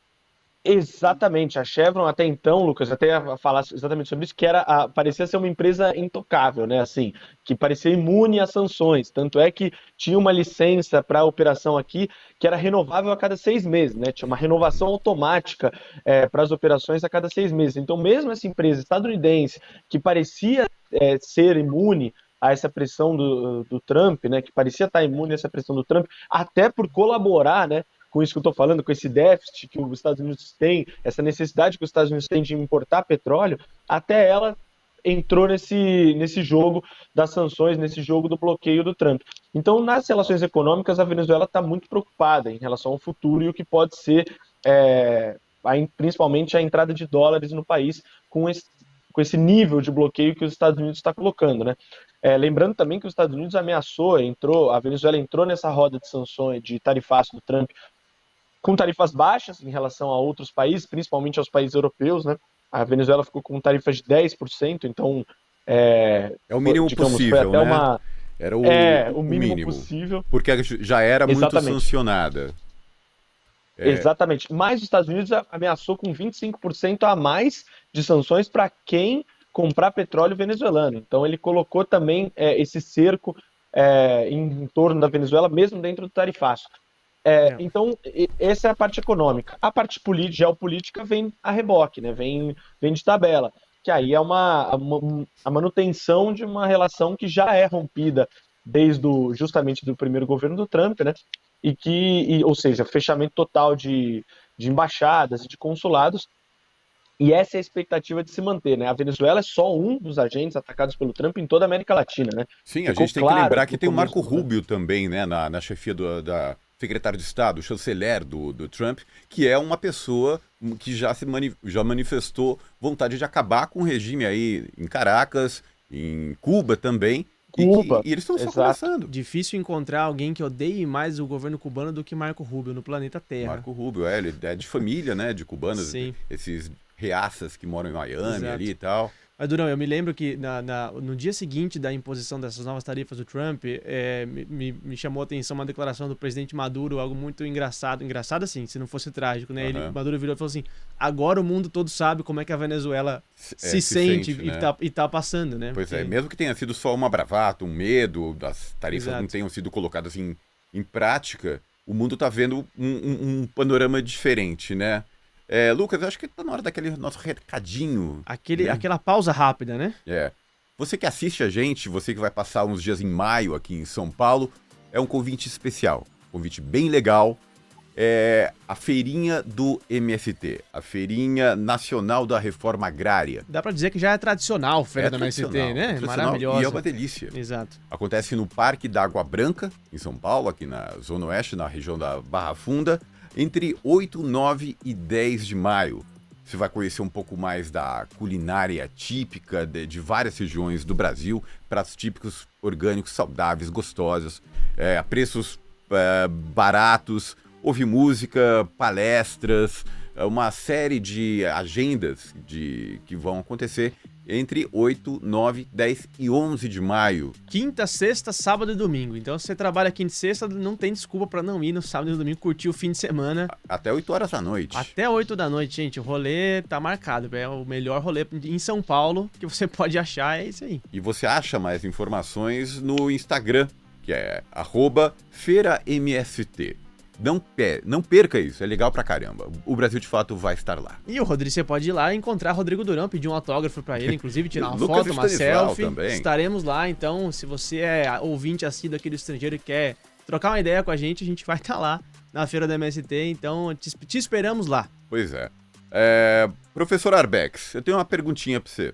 Exatamente. A Chevron até então, Lucas, até ia falar exatamente sobre isso, que parecia ser uma empresa intocável, né? Assim, que parecia imune a sanções. Tanto é que tinha uma licença para operação aqui que era renovável a cada 6 meses, né? Tinha uma renovação automática para as operações a cada 6 meses. Então, mesmo essa empresa estadunidense que parecia ser imune a essa pressão do Trump, né? Que parecia estar imune a essa pressão do Trump, até por colaborar, né? Com isso que eu estou falando, com esse déficit que os Estados Unidos têm, essa necessidade que os Estados Unidos têm de importar petróleo, até ela entrou nesse jogo das sanções, nesse jogo do bloqueio do Trump. Então, nas relações econômicas, a Venezuela está muito preocupada em relação ao futuro e o que pode ser, principalmente, a entrada de dólares no país com esse nível de bloqueio que os Estados Unidos está colocando, né? Lembrando também que os Estados Unidos a Venezuela entrou nessa roda de sanções, de tarifaço do Trump, com tarifas baixas em relação a outros países, principalmente aos países europeus, né? A Venezuela ficou com tarifas de 10%, então É o mínimo possível, foi até né? Era o mínimo possível. Porque já era muito sancionada. Exatamente. Mas os Estados Unidos ameaçou com 25% a mais de sanções para quem comprar petróleo venezuelano. Então ele colocou também esse cerco em torno da Venezuela, mesmo dentro do tarifaço. Então, essa é a parte econômica. A parte geopolítica vem a reboque, né? Vem de tabela, que aí é a manutenção de uma relação que já é rompida justamente do primeiro governo do Trump, né? Ou seja, fechamento total de embaixadas e de consulados. E essa é a expectativa de se manter, né? A Venezuela é só um dos agentes atacados pelo Trump em toda a América Latina, né? Sim, a gente tem que lembrar que tem o Marco Rubio também, né? Na chefia da secretário de Estado, o chanceler do Trump, que é uma pessoa que já manifestou vontade de acabar com o regime aí em Caracas, em Cuba também. E eles estão só começando. Difícil encontrar alguém que odeie mais o governo cubano do que Marco Rubio no planeta Terra. Marco Rubio, ele é de família, né, de cubanos, Sim. Esses reaças que moram em Miami. Exato. Ali e tal. Mas, Durão, eu me lembro que no dia seguinte da imposição dessas novas tarifas do Trump, me chamou a atenção uma declaração do presidente Maduro, algo muito engraçado. Engraçado assim, se não fosse trágico, né? Maduro virou e falou assim, agora o mundo todo sabe como é que a Venezuela se sente né? e tá passando, né? Pois mesmo que tenha sido só uma bravata, um medo, das tarifas não tenham sido colocadas em prática, o mundo tá vendo um panorama diferente, né? Lucas, eu acho que tá na hora daquele nosso recadinho. Aquela pausa rápida, né? Você que assiste a gente, você que vai passar uns dias em maio aqui em São Paulo, é um convite especial, um convite bem legal. É a feirinha do MST, a Feirinha Nacional da Reforma Agrária. Dá pra dizer que já é tradicional a feira do MST, né? Maravilhosa. E é uma delícia. Exato. Acontece no Parque da Água Branca, em São Paulo, aqui na Zona Oeste, na região da Barra Funda, entre 8, 9 e 10 de maio. Você vai conhecer um pouco mais da culinária típica de várias regiões do Brasil, pratos típicos, orgânicos, saudáveis, gostosos, a preços baratos, ouve música, palestras, uma série de agendas que vão acontecer entre 8, 9, 10 e 11 de maio. Quinta, sexta, sábado e domingo. Então, se você trabalha quinta e sexta, não tem desculpa pra não ir no sábado e no domingo, curtir o fim de semana. Até 8 horas da noite. Até 8 da noite, gente. O rolê tá marcado. É o melhor rolê em São Paulo que você pode achar, é isso aí. E você acha mais informações no Instagram, que é @FeiraMST. Não perca isso, é legal pra caramba. O Brasil de fato vai estar lá. E o Rodrigo, você pode ir lá e encontrar Rodrigo Durão, pedir um autógrafo pra ele, inclusive tirar uma Lucas foto, uma selfie. Também. Estaremos lá, então, se você é ouvinte assíduo aqui do estrangeiro e quer trocar uma ideia com a gente vai estar lá na feira da MST, então te esperamos lá. Pois é. Professor Arbex, eu tenho uma perguntinha pra você.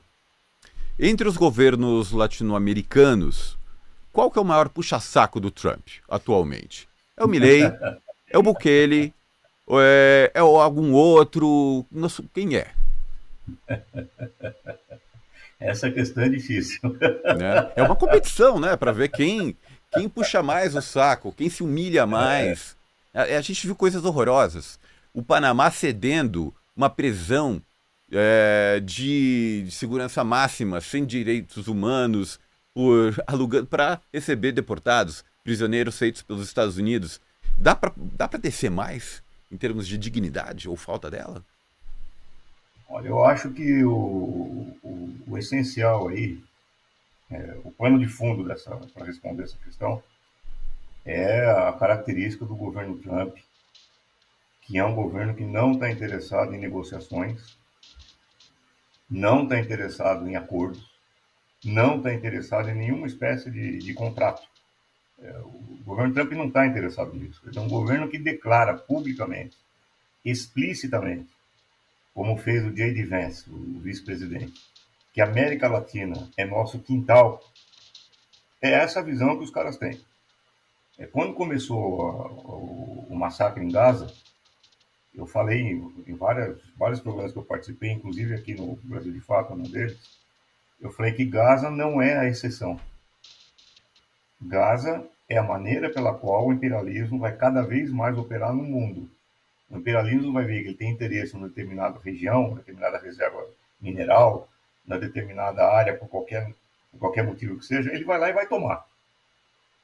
Entre os governos latino-americanos, qual que é o maior puxa-saco do Trump atualmente? É o Milei? É o Bukele? É algum outro? Nossa, quem é? Essa questão é difícil. Né? É uma competição, né? Para ver quem puxa mais o saco, quem se humilha mais. A gente viu coisas horrorosas. O Panamá cedendo uma prisão de segurança máxima, sem direitos humanos, alugando para receber deportados, prisioneiros feitos pelos Estados Unidos. Dá para descer mais em termos de dignidade ou falta dela? Olha, eu acho que o essencial aí, o pano de fundo para responder essa questão, é a característica do governo Trump, que é um governo que não está interessado em negociações, não está interessado em acordos, não está interessado em nenhuma espécie de contrato. O governo Trump não está interessado nisso. Ele é um governo que declara publicamente, explicitamente, como fez o J.D. Vance, o vice-presidente, que a América Latina é nosso quintal. É essa a visão que os caras têm. Quando começou o massacre em Gaza, eu falei em vários programas que eu participei, inclusive aqui no Brasil de Fato, um deles, eu falei que Gaza não é a exceção. Gaza é a maneira pela qual o imperialismo vai cada vez mais operar no mundo. O imperialismo vai ver que ele tem interesse em uma determinada região, uma determinada reserva mineral, na determinada área, por qualquer motivo que seja, ele vai lá e vai tomar.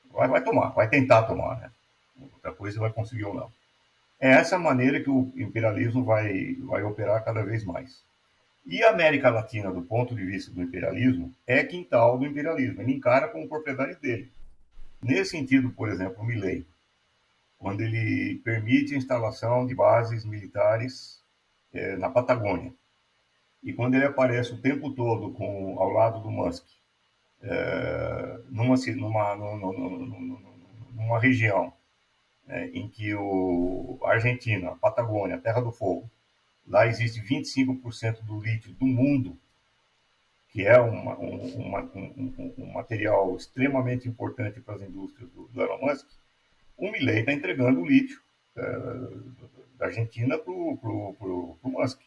Vai tomar, vai tentar tomar, né? Outra coisa vai conseguir ou não. É essa maneira que o imperialismo vai operar cada vez mais. E a América Latina, do ponto de vista do imperialismo, é quintal do imperialismo. Ele encara como propriedade dele. Nesse sentido, por exemplo, o Milei, quando ele permite a instalação de bases militares na Patagônia, e quando ele aparece o tempo todo ao lado do Musk, numa região em que a Argentina, a Patagônia, a Terra do Fogo, lá existe 25% do lítio do mundo, que é um material extremamente importante para as indústrias do Elon Musk. O Milei está entregando o lítio da Argentina para o Musk.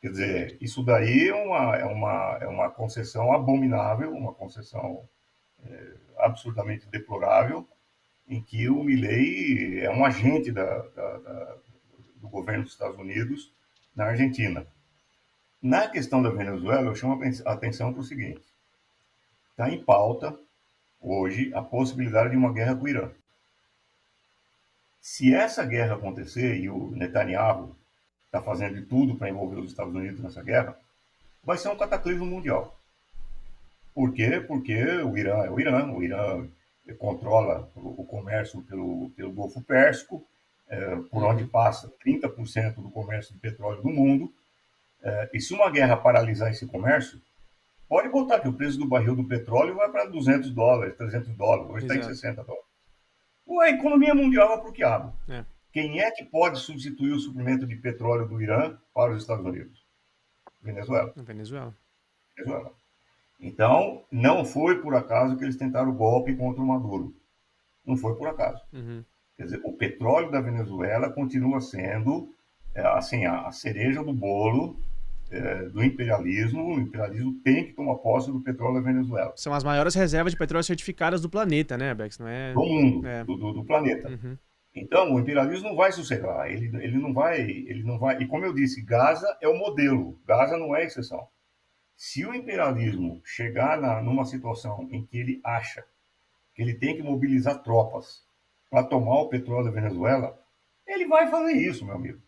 Quer dizer, isso daí é uma concessão abominável, uma concessão absurdamente deplorável, em que o Milei é um agente do governo dos Estados Unidos na Argentina. Na questão da Venezuela, eu chamo a atenção para o seguinte: está em pauta, hoje, a possibilidade de uma guerra com o Irã. Se essa guerra acontecer, e o Netanyahu está fazendo de tudo para envolver os Estados Unidos nessa guerra, vai ser um cataclismo mundial. Por quê? Porque o Irã é o Irã controla o comércio pelo Golfo Pérsico, por onde passa 30% do comércio de petróleo do mundo, e se uma guerra paralisar esse comércio, pode botar que o preço do barril do petróleo vai para $200, $300, hoje está em $60. A economia mundial vai para o quiabo. Quem é que pode substituir o suprimento de petróleo do Irã para os Estados Unidos? Venezuela. Então, não foi por acaso que eles tentaram o golpe contra o Maduro. Não foi por acaso. Quer dizer, o petróleo da Venezuela continua sendo a cereja do bolo do imperialismo. O imperialismo tem que tomar posse do petróleo da Venezuela. São as maiores reservas de petróleo certificadas do planeta, né, Bex? Não é... Do mundo, do planeta. Então, o imperialismo não vai sossegar. Ele não vai... E como eu disse, Gaza é o modelo. Gaza não é a exceção. Se o imperialismo chegar numa situação em que ele acha que ele tem que mobilizar tropas para tomar o petróleo da Venezuela, ele vai fazer isso, meu amigo.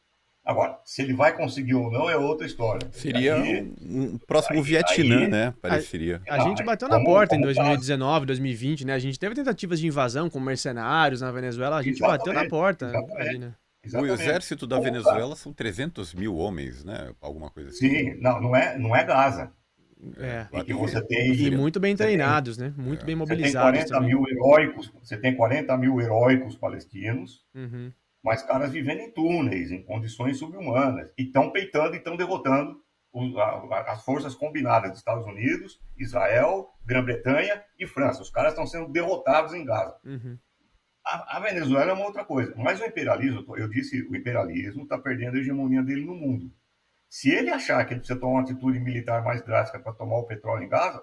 Agora, se ele vai conseguir ou não é outra história. Seria um próximo Vietnã, né? Pareceria. A gente bateu na porta em 2019, 2020, né? A gente teve tentativas de invasão com mercenários na Venezuela, a gente bateu na porta. Ali, né? O exército da Venezuela são 300 mil homens, né? Alguma coisa assim. Sim, não é Gaza. Que você tem, e muito bem treinados, né? Muito bem mobilizados. Você tem 40 mil heróicos palestinos, mas caras vivendo em túneis, em condições subhumanas, e estão peitando e estão derrotando as forças combinadas dos Estados Unidos, Israel, Grã-Bretanha e França. Os caras estão sendo derrotados em Gaza. A Venezuela é uma outra coisa. Mas o imperialismo, eu disse, o imperialismo está perdendo a hegemonia dele no mundo. Se ele achar que ele precisa tomar uma atitude militar mais drástica para tomar o petróleo em Gaza,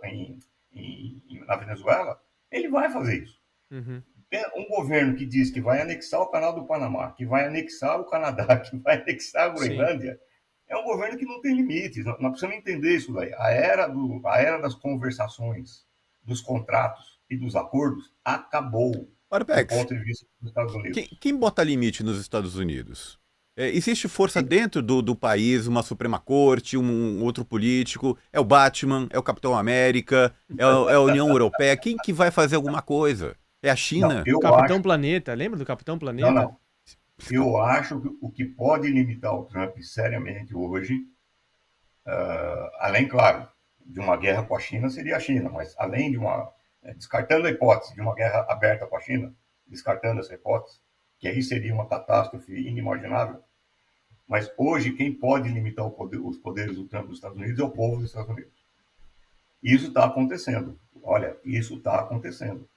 na Venezuela, ele vai fazer isso. Um governo que diz que vai anexar o Canal do Panamá, que vai anexar o Canadá, que vai anexar a Groenlândia, é um governo que não tem limites. Nós precisamos entender isso daí. A era das conversações, dos contratos e dos acordos acabou do Arbex, ponto de vista dos Estados Unidos. quem bota limite nos Estados Unidos? Existe força dentro do país, uma Suprema Corte, um outro político? É o Batman? É o Capitão América? É a União Europeia? Quem que vai fazer alguma coisa? É a China? Não, Capitão Planeta, lembra do Capitão Planeta? Não. Eu acho que o que pode limitar o Trump seriamente hoje, além, claro, de uma guerra com a China, seria a China, mas além de descartando a hipótese de uma guerra aberta com a China, descartando essa hipótese, que aí seria uma catástrofe inimaginável, mas hoje quem pode limitar os poderes do Trump dos Estados Unidos é o povo dos Estados Unidos. Isso está acontecendo. Olha, isso está acontecendo.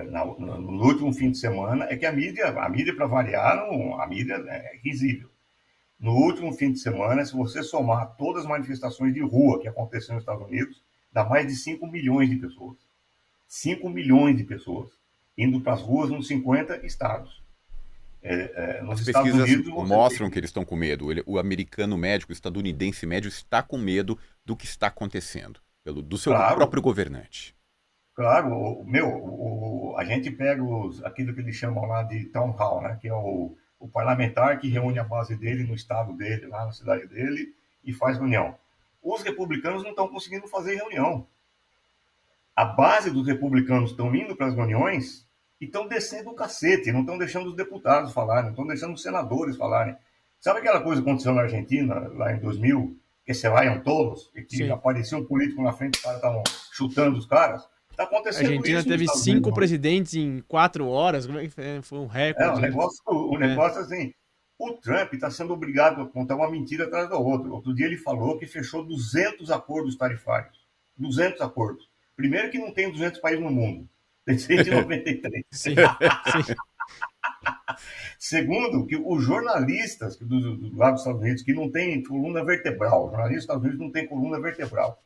No último fim de semana, é que a mídia para variar, a mídia é risível. No último fim de semana, se você somar todas as manifestações de rua que aconteceram nos Estados Unidos, dá mais de 5 milhões de pessoas. 5 milhões de pessoas indo para as ruas nos 50 estados. Nos As Estados pesquisas Unidos, mostram que eles estão com medo. O americano médio, o estadunidense médio está com medo do que está acontecendo, do seu Claro. próprio governante. Claro, a gente pega aquilo que eles chamam lá de town hall, né? Que é o parlamentar que reúne a base dele no estado dele, lá na cidade dele, e faz reunião. Os republicanos não estão conseguindo fazer reunião. A base dos republicanos estão indo para as reuniões e estão descendo o cacete, não estão deixando os deputados falarem, não estão deixando os senadores falarem. Sabe aquela coisa que aconteceu na Argentina, lá em 2000, que se vaiam todos, e que Sim. aparecia um político na frente, os caras estavam chutando os caras? Está A acontecendo Argentina isso nos teve Estados 5 Unidos. presidentes em 4 horas. Como é que foi um recorde? O negócio assim, o Trump está sendo obrigado a contar uma mentira atrás da outra. Outro dia ele falou que fechou 200 acordos tarifários. 200 acordos. Primeiro que não tem 200 países no mundo. Tem 193. Sim, sim. Segundo, que os jornalistas do lado dos Estados Unidos, que não tem coluna vertebral, os jornalistas dos Estados Unidos não têm coluna vertebral.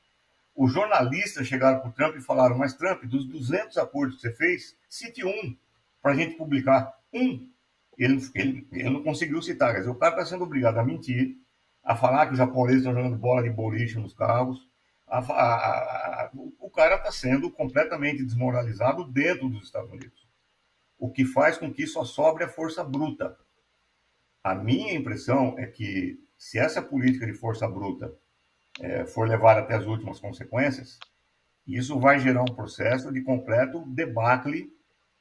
Os jornalistas chegaram para o Trump e falaram, mas Trump, dos 200 acordos que você fez, cite um para a gente publicar. Um. Ele não conseguiu citar. Quer dizer, o cara está sendo obrigado a mentir, a falar que os japoneses estão jogando bola de boliche nos carros. O cara está sendo completamente desmoralizado dentro dos Estados Unidos. O que faz com que só sobre a força bruta. A minha impressão é que, se essa política de força bruta for levada até as últimas consequências, isso vai gerar um processo de completo debacle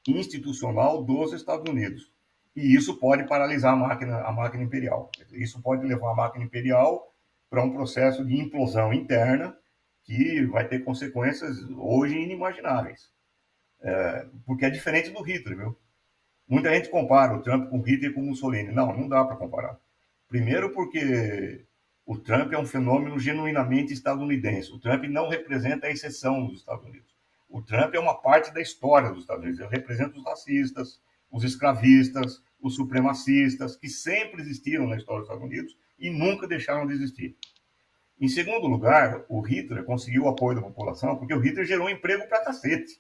institucional dos Estados Unidos. E isso pode paralisar a máquina imperial. Isso pode levar a máquina imperial para um processo de implosão interna que vai ter consequências hoje inimagináveis. Porque é diferente do Hitler, viu? Muita gente compara o Trump com Hitler e com Mussolini. Não dá para comparar. Primeiro porque o Trump é um fenômeno genuinamente estadunidense. O Trump não representa a exceção nos Estados Unidos. O Trump é uma parte da história dos Estados Unidos. Ele representa os racistas, os escravistas, os supremacistas, que sempre existiram na história dos Estados Unidos e nunca deixaram de existir. Em segundo lugar, o Hitler conseguiu o apoio da população porque o Hitler gerou emprego pra cacete.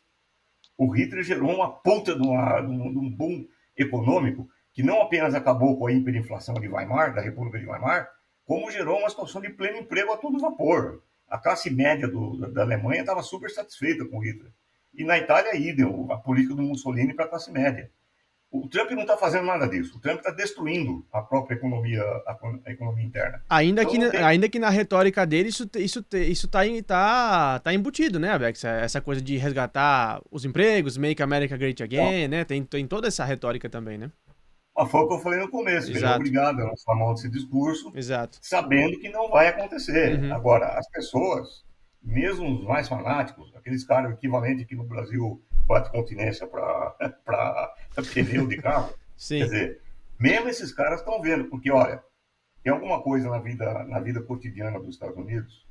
O Hitler gerou uma puta de um boom econômico que não apenas acabou com a hiperinflação de Weimar, da República de Weimar, como gerou uma situação de pleno emprego a todo vapor. A classe média da Alemanha estava super satisfeita com o Hitler. E na Itália, idem, a política do Mussolini para a classe média. O Trump não está fazendo nada disso. O Trump está destruindo a própria economia, a economia interna. Ainda Então, que na retórica dele isso tá embutido, né, Abex? Essa coisa de resgatar os empregos, Make America Great Again, né? Tem toda essa retórica também, né? Mas foi o que eu falei no começo. Ele é Exato. obrigado a lançar mão desse discurso, Exato. sabendo que não vai acontecer. Uhum. Agora, as pessoas, mesmo os mais fanáticos, aqueles caras equivalentes que no Brasil bate continência para pneu de carro, Sim. quer dizer, mesmo esses caras estão vendo, porque, olha, tem alguma coisa na vida cotidiana dos Estados Unidos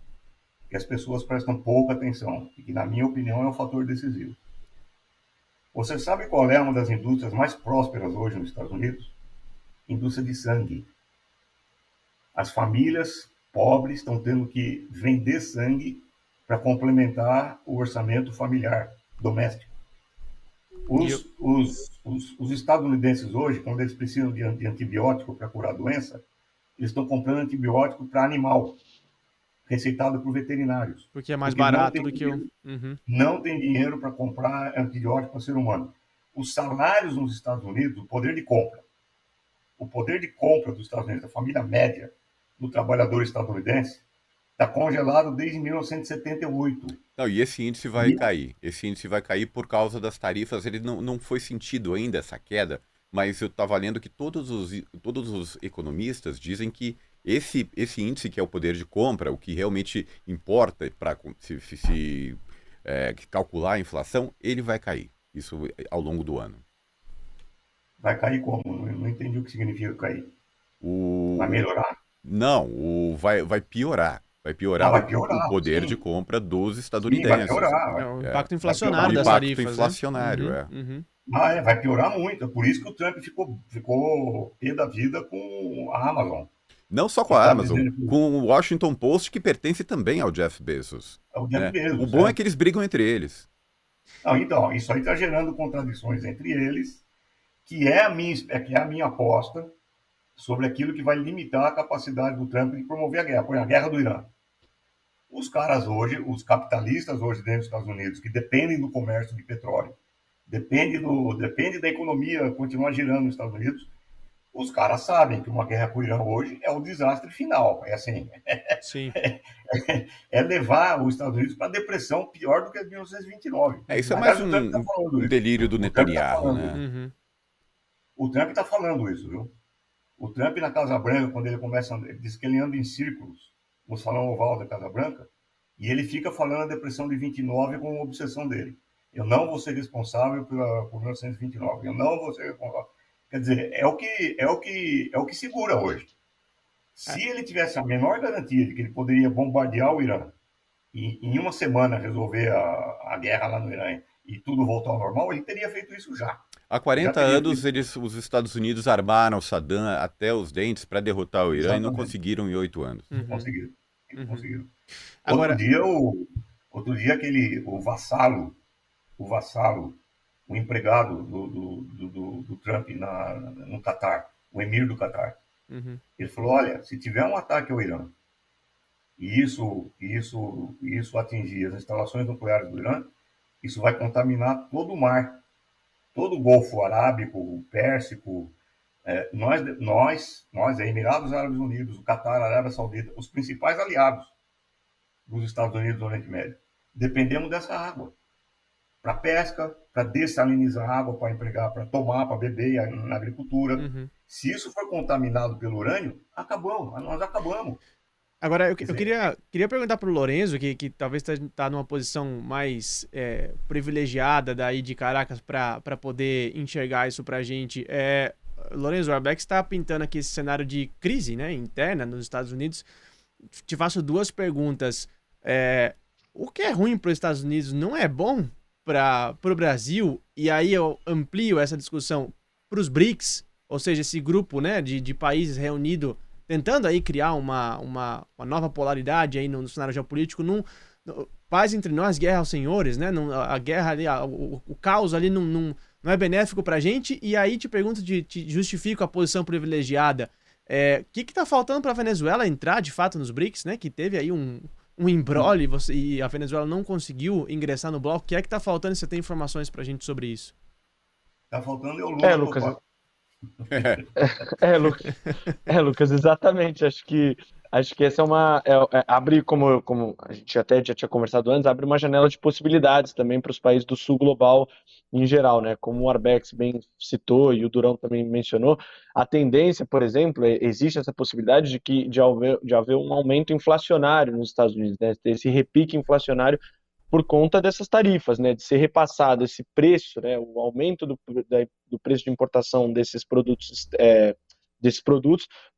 que as pessoas prestam pouca atenção e que, na minha opinião, é um fator decisivo. Você sabe qual é uma das indústrias mais prósperas hoje nos Estados Unidos? Indústria de sangue. As famílias pobres estão tendo que vender sangue para complementar o orçamento familiar, doméstico. Os estadunidenses hoje, quando eles precisam de antibiótico para curar a doença, eles estão comprando antibiótico para animal, receitado por veterinários. Porque é mais Porque barato do que o... Uhum. não tem dinheiro para comprar antibiótico para ser humano. Os salários nos Estados Unidos, o poder de compra dos Estados Unidos, da família média do trabalhador estadunidense, está congelado desde 1978. Não, e esse índice vai cair. Esse índice vai cair por causa das tarifas. Ele não foi sentido ainda, essa queda, mas eu estava lendo que todos os economistas dizem que esse índice, que é o poder de compra, o que realmente importa para se calcular a inflação, ele vai cair. Isso ao longo do ano. Vai cair como? Não entendi o que significa cair. Vai melhorar? Não, vai piorar. Vai piorar, vai piorar o poder sim. de compra dos Sim, estadunidenses. vai piorar. É o impacto inflacionário das impacto tarifas, inflacionário, né? Uhum. Vai piorar muito. É por isso que o Trump ficou pé da vida com a Amazon. Não só com a Amazon, com o Washington Post, que pertence também ao Jeff Bezos. Ao Jeff Bezos, o bom é que eles brigam entre eles. Não, então, isso aí está gerando contradições entre eles, que é a minha aposta sobre aquilo que vai limitar a capacidade do Trump de promover a guerra. Por exemplo, a guerra do Irã. Os caras hoje, os capitalistas hoje dentro dos Estados Unidos, que dependem do comércio de petróleo, depende da economia continuar girando nos Estados Unidos, os caras sabem que uma guerra com o Irã hoje é o desastre final. É assim, Sim. é levar os Estados Unidos para a depressão pior do que a de 1929. Isso é mais um delírio do Netanyahu, né? Uhum. O Trump está falando isso, viu? O Trump na Casa Branca, quando ele começa a andar, ele diz que ele anda em círculos no salão oval da Casa Branca, e ele fica falando a depressão de 29 como obsessão dele. Eu não vou ser responsável por 1929. Eu não vou ser responsável. Quer dizer, é o que segura hoje. Se ele tivesse a menor garantia de que ele poderia bombardear o Irã e em uma semana resolver a guerra lá no Irã e tudo voltar ao normal, ele teria feito isso já. Há 40 anos, os Estados Unidos armaram Saddam até os dentes para derrotar o Irã. Exatamente. E não conseguiram em 8 anos. Uhum. Conseguiram. Agora... Outro dia o vassalo, o empregado do Trump no Catar, o emir do Catar, ele falou, olha, se tiver um ataque ao Irã e isso atingir as instalações nucleares do Irã, isso vai contaminar todo o mar, todo o Golfo Arábico, o Pérsico, nós, Emirados Árabes Unidos, o Catar, a Arábia Saudita, os principais aliados dos Estados Unidos do Oriente Médio, dependemos dessa água. Para pesca, para dessalinizar água, para empregar, para tomar, para beber na agricultura. Se isso for contaminado pelo urânio, nós acabamos. Agora, eu queria perguntar para o Lorenzo, que talvez está numa posição mais privilegiada daí de Caracas para poder enxergar isso para a gente. Lorenzo, o Arbex está pintando aqui esse cenário de crise, né, interna nos Estados Unidos. Te faço duas perguntas. O que é ruim para os Estados Unidos não é bom para o Brasil? E aí eu amplio essa discussão para os BRICS, ou seja, esse grupo, né, de países reunido tentando aí criar uma nova polaridade aí no cenário geopolítico. Paz entre nós, guerra aos senhores, né? A guerra ali, o caos ali não é benéfico pra gente. E aí te pergunto, te justifico a posição privilegiada. O que tá faltando pra Venezuela entrar de fato nos BRICS, né? Que teve aí um imbróglio e a Venezuela não conseguiu ingressar no bloco. O que é que tá faltando? Você tem informações pra gente sobre isso? Tá faltando o Lula. Lucas. Lucas, exatamente. Acho que essa abre, como a gente até já tinha conversado antes, abre uma janela de possibilidades também para os países do sul global em geral, né? Como o Arbex bem citou e o Durão também mencionou, a tendência, por exemplo, existe essa possibilidade de haver um aumento inflacionário nos Estados Unidos, né? Ter esse repique inflacionário por conta dessas tarifas, né, de ser repassado esse preço, né, o aumento do preço de importação desses produtos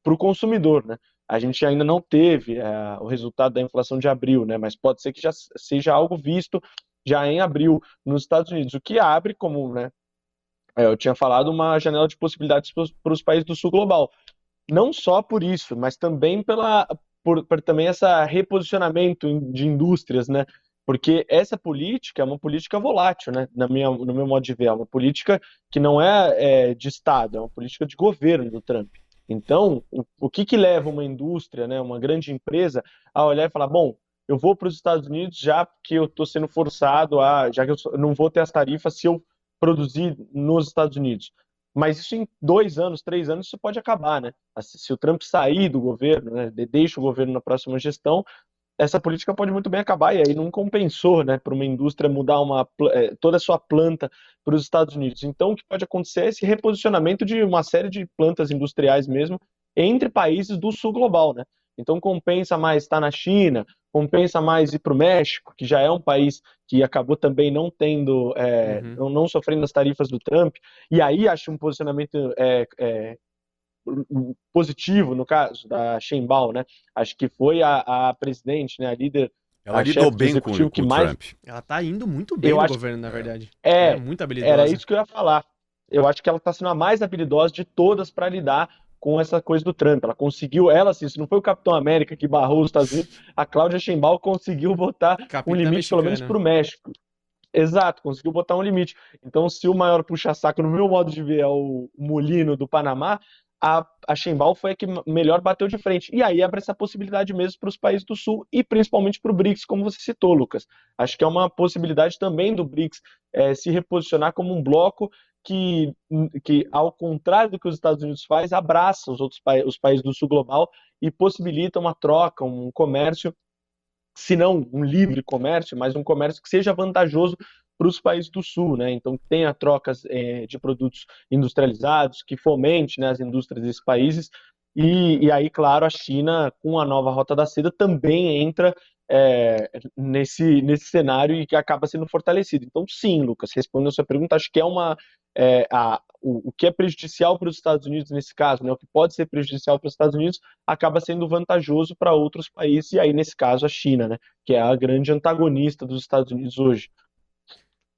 para o consumidor, né. A gente ainda não teve o resultado da inflação de abril, né, mas pode ser que já seja algo visto já em abril nos Estados Unidos, o que abre, como, né, eu tinha falado, uma janela de possibilidades para os países do sul global. Não só por isso, mas também por também esse reposicionamento de indústrias, né, porque essa política é uma política volátil, né? No meu modo de ver, é uma política que não é de Estado, é uma política de governo do Trump. Então, o que leva uma indústria, né, uma grande empresa, a olhar e falar, bom, eu vou para os Estados Unidos já porque eu estou sendo forçado já que eu não vou ter as tarifas se eu produzir nos Estados Unidos. Mas isso em 2 anos, 3 anos, isso pode acabar, né? Se o Trump sair do governo, né, deixa o governo na próxima gestão, essa política pode muito bem acabar, e aí não compensou, né, para uma indústria mudar toda a sua planta para os Estados Unidos. Então, o que pode acontecer é esse reposicionamento de uma série de plantas industriais mesmo entre países do sul global, né? Então, compensa mais estar na China, compensa mais ir para o México, que já é um país que acabou também não tendo, não sofrendo as tarifas do Trump, e aí acho um posicionamento positivo, no caso da Sheinbaum, né? Acho que foi a presidente, né? A líder, Ela a lidou chefe do bem executivo com o mais... Trump. Ela tá indo muito bem no governo, na verdade. É muito habilidosa. Era isso que eu ia falar. Eu acho que ela está sendo a mais habilidosa de todas para lidar com essa coisa do Trump. Ela conseguiu, assim, se não foi o Capitão América que barrou os Estados Unidos, a Cláudia Sheinbaum conseguiu botar Capitã um limite, mexicana. pelo menos para o México. Exato, conseguiu botar um limite. Então, se o maior puxa-saco, no meu modo de ver, é o Molino do Panamá, a Sheinbaum foi a que melhor bateu de frente. E aí abre essa possibilidade mesmo para os países do Sul e principalmente para o BRICS, como você citou, Lucas. Acho que é uma possibilidade também do BRICS se reposicionar como um bloco que, ao contrário do que os Estados Unidos faz, abraça os países do Sul global e possibilita uma troca, um comércio, se não um livre comércio, mas um comércio que seja vantajoso para os países do Sul, né? Então, que tenha trocas de produtos industrializados, que fomente, né, as indústrias desses países. E aí, claro, a China, com a nova Rota da Seda, também entra nesse cenário e que acaba sendo fortalecido. Então, sim, Lucas, respondendo a sua pergunta, acho que o que é prejudicial para os Estados Unidos nesse caso, né, o que pode ser prejudicial para os Estados Unidos, acaba sendo vantajoso para outros países, e aí, nesse caso, a China, né, que é a grande antagonista dos Estados Unidos hoje.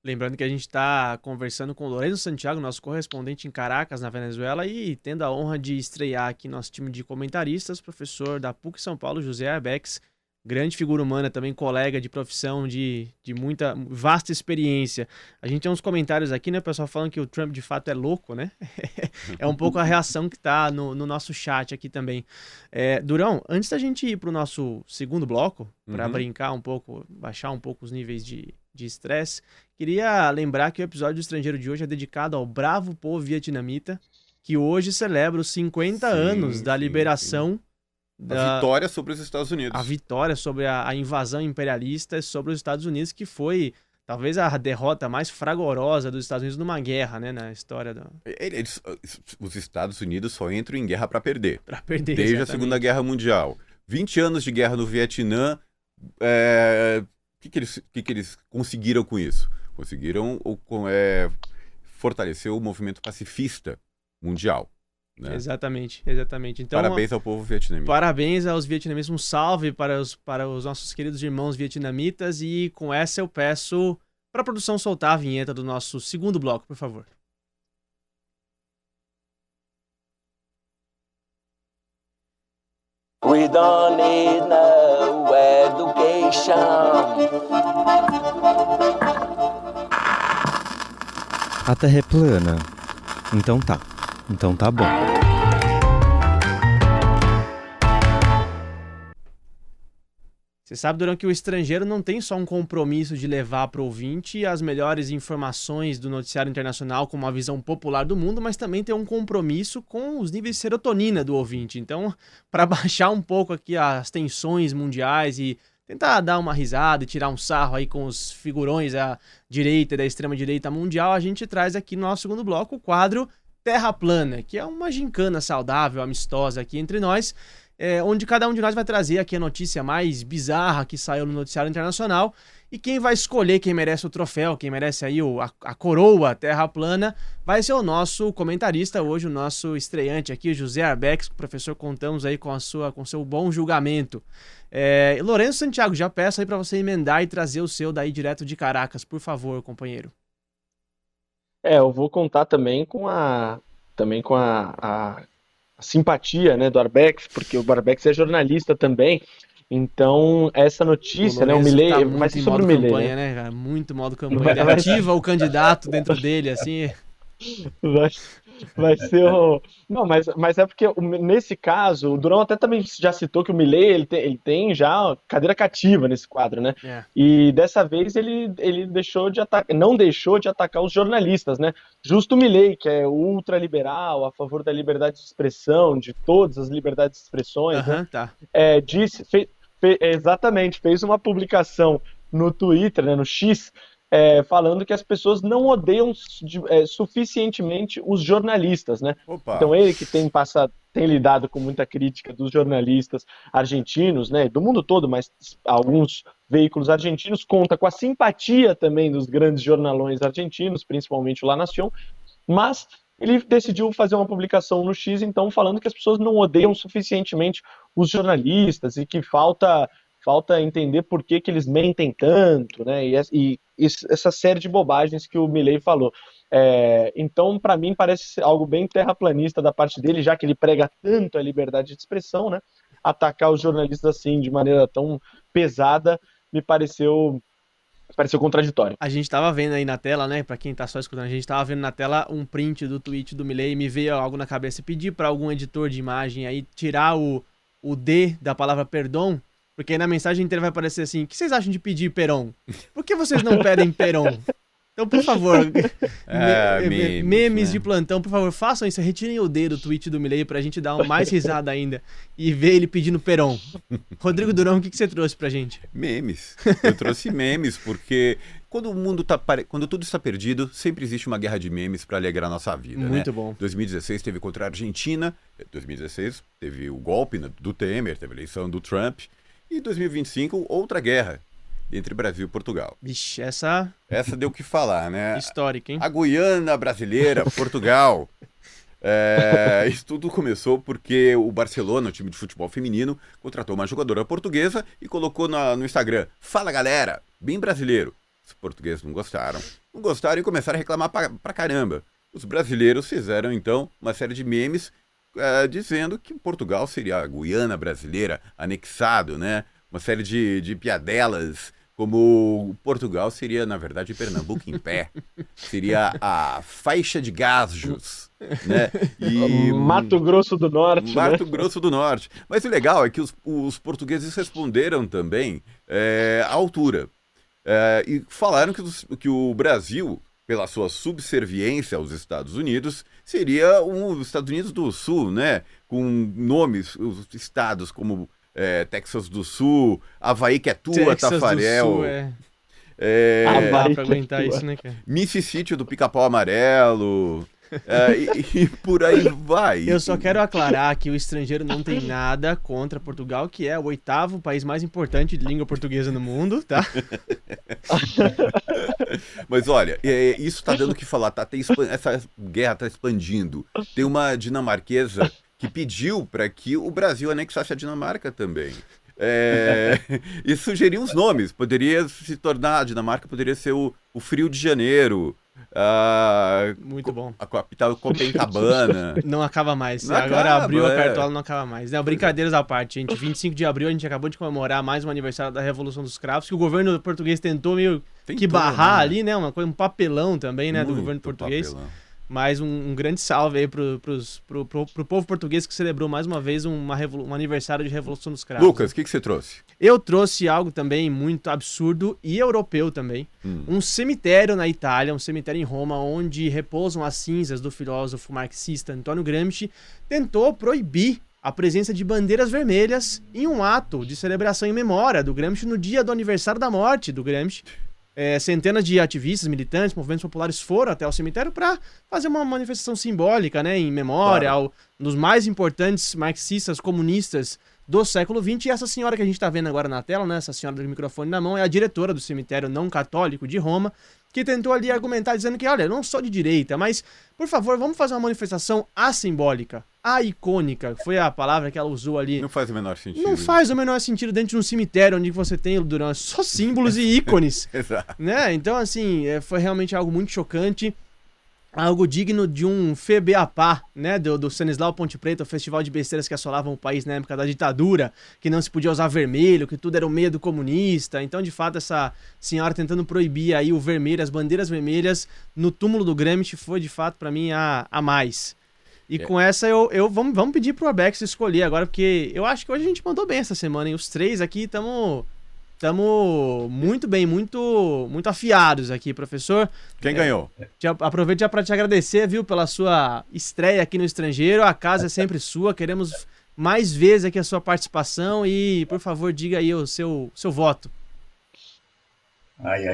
Lembrando que a gente está conversando com o Lourenço Santiago, nosso correspondente em Caracas, na Venezuela, e tendo a honra de estrear aqui nosso time de comentaristas, professor da PUC São Paulo, José Arbex, grande figura humana, também colega de profissão, de muita, vasta experiência. A gente tem uns comentários aqui, né, pessoal, falando que o Trump de fato é louco, né? É um pouco a reação que está no nosso chat aqui também. Durão, antes da gente ir para o nosso segundo bloco, para brincar um pouco, baixar um pouco os níveis de estresse, queria lembrar que o episódio do Estrangeiro de hoje é dedicado ao bravo povo vietnamita, que hoje celebra os 50 anos da liberação da vitória sobre os Estados Unidos. A vitória sobre a invasão imperialista sobre os Estados Unidos, que foi talvez a derrota mais fragorosa dos Estados Unidos numa guerra, né, na história da... Os Estados Unidos só entram em guerra para perder. Para perder, desde exatamente. a Segunda Guerra Mundial. 20 anos de guerra no Vietnã. O que eles conseguiram com isso? Conseguiram fortalecer o movimento pacifista mundial. Né? Exatamente. Então, parabéns ao povo vietnamita. Parabéns aos vietnamitas, um salve para os nossos queridos irmãos vietnamitas, e com essa eu peço para a produção soltar a vinheta do nosso segundo bloco, por favor. We don't need no education. A Terra é plana. Então tá bom. Você sabe, Durão, que o Estrangeiro não tem só um compromisso de levar para o ouvinte as melhores informações do noticiário internacional com uma visão popular do mundo, mas também tem um compromisso com os níveis de serotonina do ouvinte. Então, para baixar um pouco aqui as tensões mundiais e tentar dar uma risada e tirar um sarro aí com os figurões da direita e da extrema-direita mundial, a gente traz aqui no nosso segundo bloco o quadro Terra Plana, que é uma gincana saudável, amistosa aqui entre nós, onde cada um de nós vai trazer aqui a notícia mais bizarra que saiu no noticiário internacional, e quem vai escolher quem merece o troféu, quem merece aí a coroa Terra Plana, vai ser o nosso comentarista hoje, o nosso estreante aqui, José Arbex. Professor, contamos aí com seu bom julgamento. Lourenço Santiago, já peço aí para você emendar e trazer o seu daí direto de Caracas, por favor, companheiro. Eu vou contar também com a simpatia, né, do Arbex, porque o Arbex é jornalista também. Então, essa notícia, né, o Milei, tá vai ser sobre o Milei, campanha, né, cara? Muito modo campanha. Ele ativa o candidato dentro dele, assim. Vai ser o. Não, mas é porque nesse caso, o Durão até também já citou que o Milei ele tem já cadeira cativa nesse quadro, né? É. E dessa vez ele não deixou de atacar os jornalistas, né? Justo o Milei, que é ultraliberal, a favor da liberdade de expressão, de todas as liberdades de expressões, né? Tá. Exatamente, fez uma publicação no Twitter, né, no X, falando que as pessoas não odeiam suficientemente os jornalistas, né? Opa. Então ele que tem lidado com muita crítica dos jornalistas argentinos, né, do mundo todo, mas alguns veículos argentinos, conta com a simpatia também dos grandes jornalões argentinos, principalmente o La Nación, mas ele decidiu fazer uma publicação no X, então, falando que as pessoas não odeiam suficientemente os jornalistas e que falta entender por que eles mentem tanto, né? E essa série de bobagens que o Milei falou. Então, para mim, parece algo bem terraplanista da parte dele, já que ele prega tanto a liberdade de expressão, né? Atacar os jornalistas assim, de maneira tão pesada, me pareceu contraditório. A gente tava vendo aí na tela, né? Pra quem tá só escutando, a gente tava vendo na tela um print do tweet do Milei e me veio algo na cabeça. Pedir pra algum editor de imagem aí tirar o D da palavra perdão, porque aí na mensagem inteira vai aparecer assim: o que vocês acham de pedir Peron? Por que vocês não pedem Peron? Então, por favor, memes né? de plantão, por favor, façam isso. Retirem o D do tweet do Milei pra gente dar mais risada ainda e ver ele pedindo Peron. Rodrigo Durão, o que você trouxe pra gente? Memes. Eu trouxe memes, porque quando tudo está perdido, sempre existe uma guerra de memes para alegrar a nossa vida. Muito né? bom. 2016 teve contra a Argentina, 2016 teve o golpe do Temer, teve a eleição do Trump, e 2025 outra guerra entre Brasil e Portugal. Vixe, essa deu o que falar, né? histórica, hein? A Guiana brasileira, Portugal. Isso tudo começou porque o Barcelona, o time de futebol feminino, contratou uma jogadora portuguesa e colocou no Instagram: fala galera, bem brasileiro. Os portugueses não gostaram e começaram a reclamar pra caramba. Os brasileiros fizeram então uma série de memes dizendo que Portugal seria a Guiana brasileira, anexado, né? Uma série de piadelas, como Portugal seria, na verdade, Pernambuco em pé. Seria a faixa de Gajos, né? E Mato Grosso do Norte, Mato né? Grosso do Norte. Mas o legal é que os portugueses responderam também à altura. E falaram que o Brasil, pela sua subserviência aos Estados Unidos, seria os Estados Unidos do Sul, né? Com nomes, os estados como Texas do Sul, Havaí que é tua, Texas Tafarel. do Sul, Havaí dá que pra é aguentar tua. isso, né, cara? Mississippi do Pica-Pau Amarelo. E por aí vai. Eu só quero aclarar que o estrangeiro não tem nada contra Portugal, que é o 8º país mais importante de língua portuguesa no mundo, tá? Mas olha, isso tá dando o que falar, essa guerra tá expandindo. Tem uma dinamarquesa que pediu para que o Brasil anexasse a Dinamarca também. E sugeriu uns nomes. Poderia se tornar, a Dinamarca poderia ser o Frio de Janeiro. Muito bom. A capital Copacabana. Não acaba mais. Não Agora acaba, abriu a cartola, não acaba mais. Não, brincadeiras à parte, gente. 25 de abril a gente acabou de comemorar mais um aniversário da Revolução dos Cravos, que o governo português tentou meio que barrar, né? Ali, né? Uma coisa, um papelão também, né? Do governo português. Papelão. Mas um grande salve aí pro povo português que celebrou mais uma vez um aniversário de Revolução dos Cravos. Lucas, o que você trouxe? Eu trouxe algo também muito absurdo e europeu também. Um cemitério na Itália, um cemitério em Roma, onde repousam as cinzas do filósofo marxista Antônio Gramsci, tentou proibir a presença de bandeiras vermelhas em um ato de celebração em memória do Gramsci no dia do aniversário da morte do Gramsci. Centenas de ativistas, militantes, movimentos populares foram até o cemitério para fazer uma manifestação simbólica, né, em memória dos mais importantes marxistas comunistas do século XX. E essa senhora que a gente está vendo agora na tela, né, essa senhora do microfone na mão, é a diretora do cemitério não católico de Roma, que tentou ali argumentar dizendo que, olha, eu não sou de direita, mas, por favor, vamos fazer uma manifestação assimbólica, aicônica, foi a palavra que ela usou ali. Não faz o menor sentido. Não faz o menor sentido dentro de um cemitério onde você tem, Durão, só símbolos e ícones. Exato. Né? Então, assim, foi realmente algo muito chocante. algo digno de um FEBEAPA, né, do Stanislau Ponte Preta, o festival de besteiras que assolavam o país na época da ditadura, que não se podia usar vermelho, que tudo era o medo comunista. Então, de fato, essa senhora tentando proibir aí o vermelho, as bandeiras vermelhas no túmulo do Gramsci foi, de fato, para mim, a mais. E com essa, vamos pedir pro Abex escolher agora, porque eu acho que hoje a gente mandou bem essa semana, hein? Os três aqui estamos muito bem, muito afiados aqui, professor. Quem ganhou? Aproveito já para te agradecer, viu, pela sua estreia aqui no Estrangeiro. A casa é sempre sua, queremos mais vezes aqui a sua participação e, por favor, diga aí o seu voto. Ai.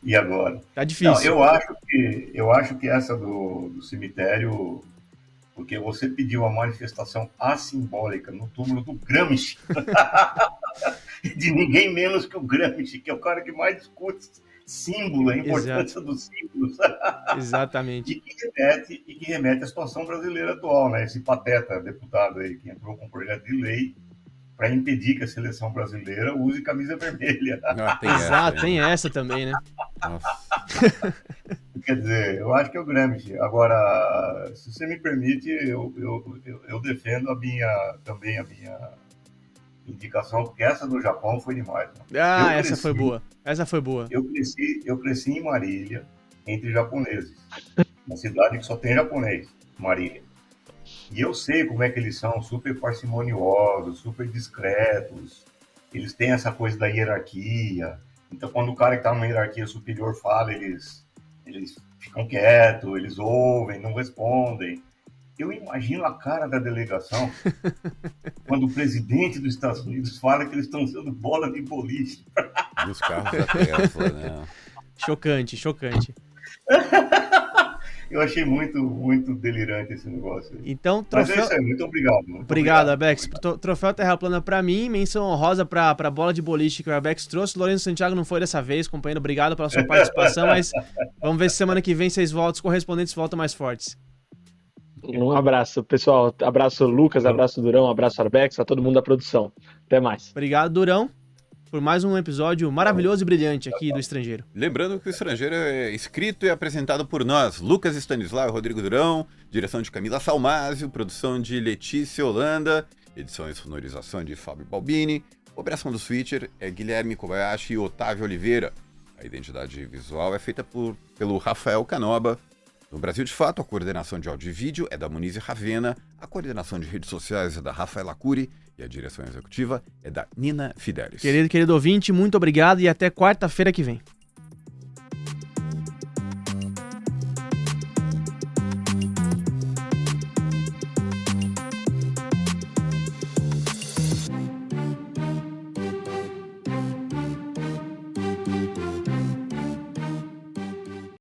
E agora? Tá difícil. Não, eu acho que essa do cemitério, porque você pediu a manifestação assimbólica no túmulo do Gramsci, de ninguém menos que o Gramsci, que é o cara que mais discute símbolo, a importância dos símbolos. Exatamente. E que remete à situação brasileira atual, né? Esse pateta deputado aí que entrou com um projeto de lei para impedir que a seleção brasileira use camisa vermelha. Tem essa também, né? Nossa. Quer dizer, eu acho que é o Gramsci. Agora, se você me permite, eu defendo também a minha indicação, porque essa do Japão foi demais. Né? Essa foi boa. Essa foi boa. Eu cresci em Marília, entre japoneses. Uma cidade que só tem japonês, Marília. E eu sei como é que eles são, super parcimoniosos, super discretos. Eles têm essa coisa da hierarquia. Então, quando o cara que está numa hierarquia superior fala, eles ficam quietos, eles ouvem, não respondem. Eu imagino a cara da delegação quando o presidente dos Estados Unidos fala que eles estão usando bola de boliche. E os carros da Tesla, né? Chocante. Eu achei muito delirante esse negócio. Então, Mas é isso aí, muito obrigado. Obrigado, Abex. Troféu Terra Plana pra mim, menção honrosa pra bola de boliche que o Abex trouxe. Lourenço Santiago não foi dessa vez, companheiro, obrigado pela sua participação, mas vamos ver se semana que vem vocês voltam, os correspondentes voltam mais fortes. Um abraço, pessoal. Abraço, Lucas, abraço, Durão, abraço, Arbex, a todo mundo da produção. Até mais. Obrigado, Durão, por mais um episódio maravilhoso e brilhante aqui do Estrangeiro. Lembrando que o Estrangeiro é escrito e apresentado por nós, Lucas Stanislau e Rodrigo Durão, direção de Camila Salmásio, produção de Letícia Holanda, edição e sonorização de Fábio Balbini, operação do Switcher é Guilherme Kobayashi e Otávio Oliveira. A identidade visual é feita pelo Rafael Canoba. No Brasil de Fato, a coordenação de áudio e vídeo é da Monize Ravena, a coordenação de redes sociais é da Rafaela Cury e a direção executiva é da Nina Fidelis. Querido ouvinte, muito obrigado e até quarta-feira que vem.